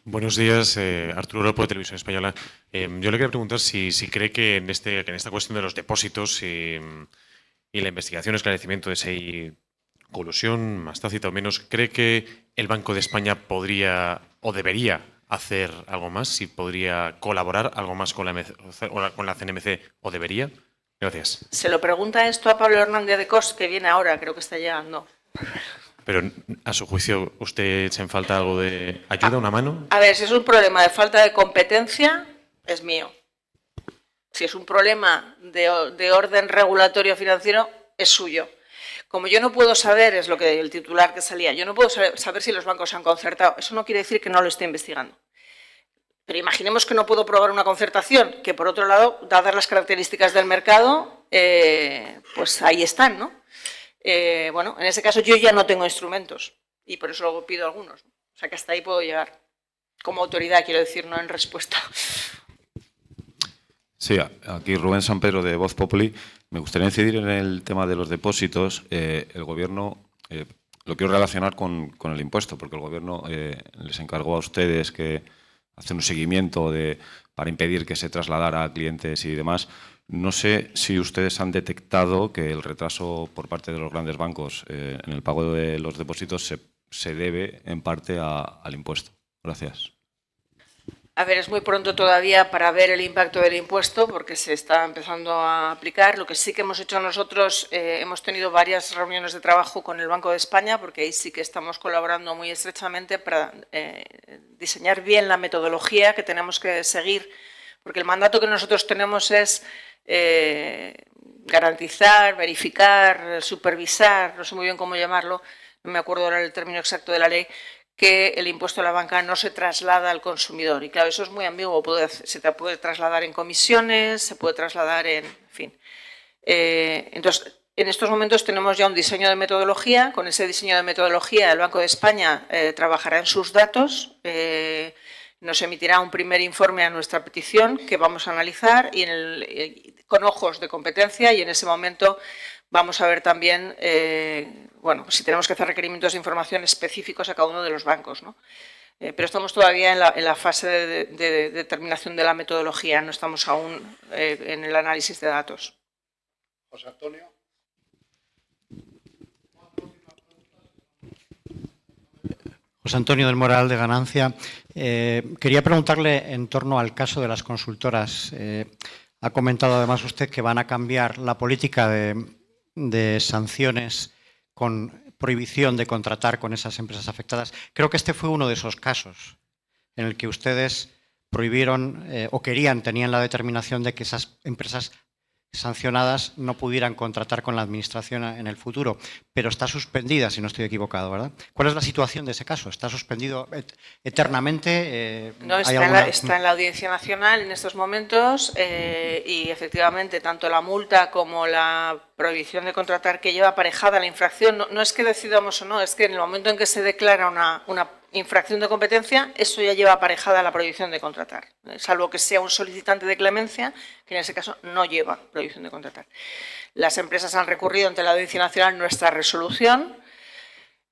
Buenos días, Arturo Lopo, de Televisión Española. Yo le quería preguntar si cree que en esta cuestión de los depósitos y la investigación y esclarecimiento de si hay colusión, más tácita o menos, ¿cree que el Banco de España podría o debería hacer algo más? ¿Si podría colaborar algo más con la CNMC o debería? Gracias. Se lo pregunta esto a Pablo Hernández de Cos, que viene ahora, creo que está llegando. Pero, a su juicio, ¿usted echa en falta algo de ayuda, una mano? A ver, si es un problema de falta de competencia, es mío. Si es un problema de orden regulatorio financiero, es suyo. Como yo no puedo saber, es lo que el titular que salía, yo no puedo saber si los bancos se han concertado. Eso no quiere decir que no lo esté investigando. Pero imaginemos que no puedo probar una concertación, que por otro lado, dadas las características del mercado, pues ahí están, ¿no? Bueno, en ese caso yo ya no tengo instrumentos y por eso luego pido algunos, ¿no? O sea que hasta ahí puedo llegar. Como autoridad, quiero decir, no en respuesta. Sí, aquí Rubén San Pedro de Voz Populi. Me gustaría incidir en el tema de los depósitos. El Gobierno, lo quiero relacionar con el impuesto, porque el Gobierno les encargó a ustedes que hacer un seguimiento para impedir que se trasladara a clientes y demás. No sé si ustedes han detectado que el retraso por parte de los grandes bancos en el pago de los depósitos se se debe en parte al impuesto. Gracias. A ver, es muy pronto todavía para ver el impacto del impuesto porque se está empezando a aplicar. Lo que sí que hemos hecho nosotros, hemos tenido varias reuniones de trabajo con el Banco de España porque ahí sí que estamos colaborando muy estrechamente para diseñar bien la metodología que tenemos que seguir, porque el mandato que nosotros tenemos es garantizar, verificar, supervisar, no sé muy bien cómo llamarlo, no me acuerdo ahora el término exacto de la ley, que el impuesto a la banca no se traslada al consumidor. Y claro, eso es muy ambiguo, se te puede trasladar en comisiones, se puede trasladar en fin. Entonces, en estos momentos tenemos ya un diseño de metodología. Con ese diseño de metodología el Banco de España trabajará en sus datos, nos emitirá un primer informe a nuestra petición que vamos a analizar con ojos de competencia y en ese momento vamos a ver también, bueno, si tenemos que hacer requerimientos de información específicos a cada uno de los bancos, ¿no? Pero estamos todavía en la fase de determinación de la metodología, no estamos aún en el análisis de datos. José Antonio. José Antonio del Moral, de Ganancia. Quería preguntarle en torno al caso de las consultoras. Ha comentado además usted que van a cambiar la política de sanciones con prohibición de contratar con esas empresas afectadas. Creo que este fue uno de esos casos en el que ustedes prohibieron o tenían la determinación de que esas empresas sancionadas no pudieran contratar con la Administración en el futuro, pero está suspendida, si no estoy equivocado, ¿verdad? ¿Cuál es la situación de ese caso? ¿Está suspendido eternamente? No, está en la Audiencia Nacional en estos momentos y efectivamente tanto la multa como la prohibición de contratar que lleva aparejada la infracción, no es que decidamos o no, es que en el momento en que se declara una infracción de competencia, eso ya lleva aparejada la prohibición de contratar, salvo que sea un solicitante de clemencia, que en ese caso no lleva prohibición de contratar. Las empresas han recurrido ante la Audiencia Nacional nuestra resolución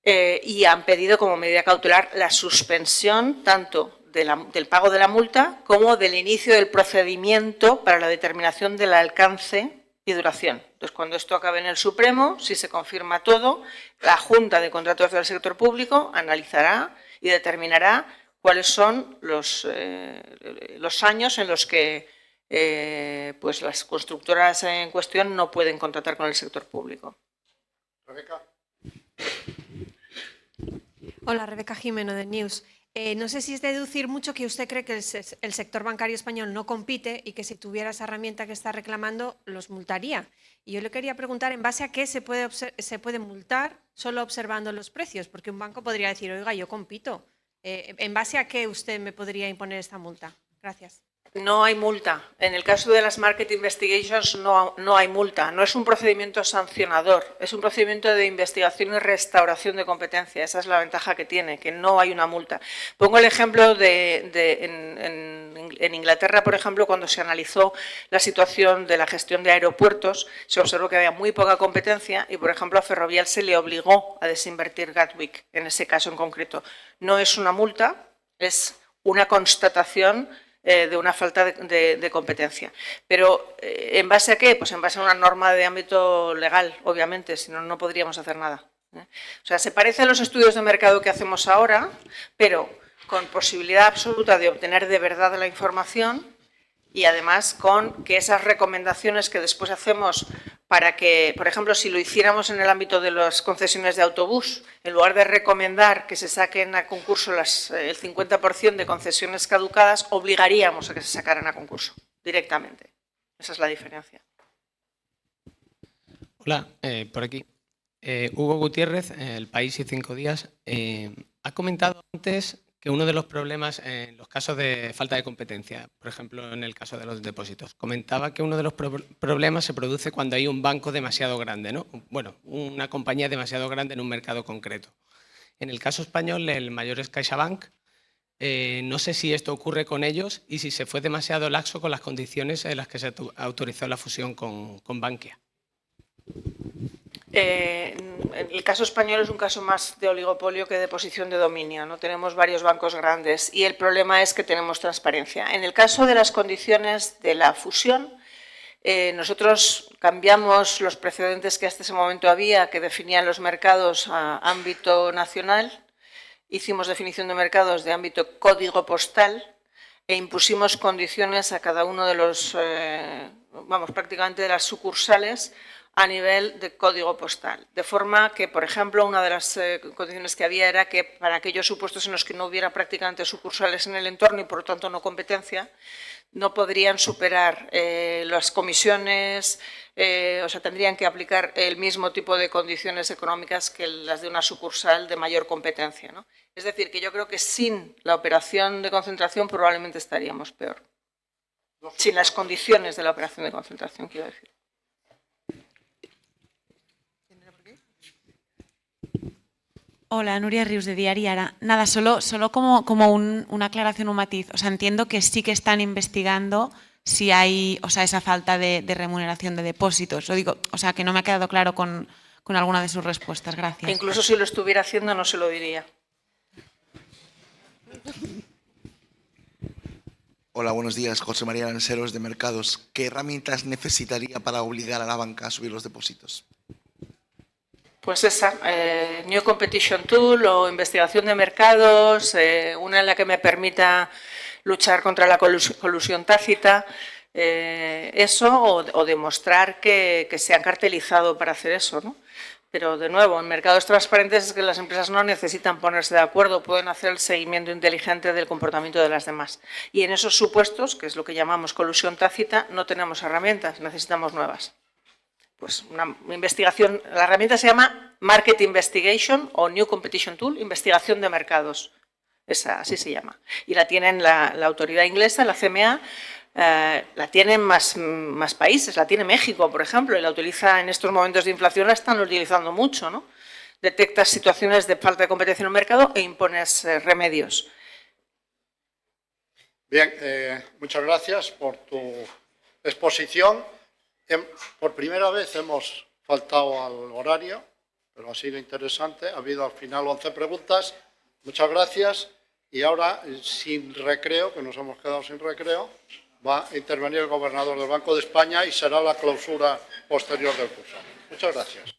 y han pedido como medida cautelar la suspensión tanto del pago de la multa como del inicio del procedimiento para la determinación del alcance y duración. Entonces, cuando esto acabe en el Supremo, si se confirma todo, la Junta de Contratos del Sector Público analizará y determinará cuáles son los años en los que pues las constructoras en cuestión no pueden contratar con el sector público. Rebeca. Hola, Rebeca Jimeno, de News. No sé si es deducir mucho que usted cree que el sector bancario español no compite y que si tuviera esa herramienta que está reclamando, los multaría. Y yo le quería preguntar, ¿en base a qué se puede multar solo observando los precios? Porque un banco podría decir, oiga, yo compito. ¿En base a qué usted me podría imponer esta multa? Gracias. No hay multa. En el caso de las Market Investigations no hay multa. No es un procedimiento sancionador, es un procedimiento de investigación y restauración de competencia. Esa es la ventaja que tiene, que no hay una multa. Pongo el ejemplo en Inglaterra, por ejemplo, cuando se analizó la situación de la gestión de aeropuertos, se observó que había muy poca competencia y, por ejemplo, a Ferrovial se le obligó a desinvertir Gatwick, en ese caso en concreto. No es una multa, es una constatación de una falta de competencia. Pero, ¿en base a qué? Pues en base a una norma de ámbito legal, obviamente, si no, no podríamos hacer nada. O sea, se parece a los estudios de mercado que hacemos ahora, pero con posibilidad absoluta de obtener de verdad la información y además con que esas recomendaciones que después hacemos para que, por ejemplo, si lo hiciéramos en el ámbito de las concesiones de autobús, en lugar de recomendar que se saquen a concurso el 50% de concesiones caducadas, obligaríamos a que se sacaran a concurso directamente. Esa es la diferencia. Hola, por aquí. Hugo Gutiérrez, El País y 5 días. Ha comentado antes que uno de los problemas en los casos de falta de competencia, por ejemplo, en el caso de los depósitos, comentaba que uno de los problemas se produce cuando hay un banco demasiado grande, ¿no? Bueno, una compañía demasiado grande en un mercado concreto. En el caso español, el mayor es CaixaBank. No sé si esto ocurre con ellos y si se fue demasiado laxo con las condiciones en las que se autorizó la fusión con Bankia. El caso español es un caso más de oligopolio que de posición de dominio. No tenemos varios bancos grandes y el problema es que tenemos transparencia. En el caso de las condiciones de la fusión, nosotros cambiamos los precedentes que hasta ese momento había, que definían los mercados a ámbito nacional, hicimos definición de mercados de ámbito código postal e impusimos condiciones a cada uno de los, prácticamente de las sucursales a nivel de código postal. De forma que, por ejemplo, una de las condiciones que había era que para aquellos supuestos en los que no hubiera prácticamente sucursales en el entorno y, por lo tanto, no competencia, no podrían superar las comisiones, o sea, tendrían que aplicar el mismo tipo de condiciones económicas que las de una sucursal de mayor competencia, ¿no? Es decir, que yo creo que sin la operación de concentración probablemente estaríamos peor. Sin las condiciones de la operación de concentración, quiero decir. Hola, Nuria Rius, de Diari Ara. Nada, solo como una aclaración, un matiz. O sea, entiendo que sí que están investigando si hay, o sea, esa falta de remuneración de depósitos. Lo digo, o sea, que no me ha quedado claro con alguna de sus respuestas. Gracias. Incluso si lo estuviera haciendo no se lo diría. Hola, buenos días. José María Lanceros, de Mercados. ¿Qué herramientas necesitaría para obligar a la banca a subir los depósitos? Pues esa, New Competition Tool o investigación de mercados, una en la que me permita luchar contra la colusión tácita, eso o demostrar que se han cartelizado para hacer eso, ¿no? Pero, de nuevo, en mercados transparentes es que las empresas no necesitan ponerse de acuerdo, pueden hacer el seguimiento inteligente del comportamiento de las demás. Y en esos supuestos, que es lo que llamamos colusión tácita, no tenemos herramientas, necesitamos nuevas. Pues una investigación, la herramienta se llama Market Investigation o New Competition Tool, investigación de mercados, esa, así se llama. Y la tienen la autoridad inglesa, la CMA, la tienen más países, la tiene México, por ejemplo, y la utiliza en estos momentos de inflación, la están utilizando mucho, ¿no? Detectas situaciones de falta de competencia en el mercado e impones remedios. Bien, muchas gracias por tu exposición. Por primera vez hemos faltado al horario, pero ha sido interesante. Ha habido al final 11 preguntas. Muchas gracias. Y ahora, sin recreo, que nos hemos quedado sin recreo, va a intervenir el gobernador del Banco de España y será la clausura posterior del curso. Muchas gracias.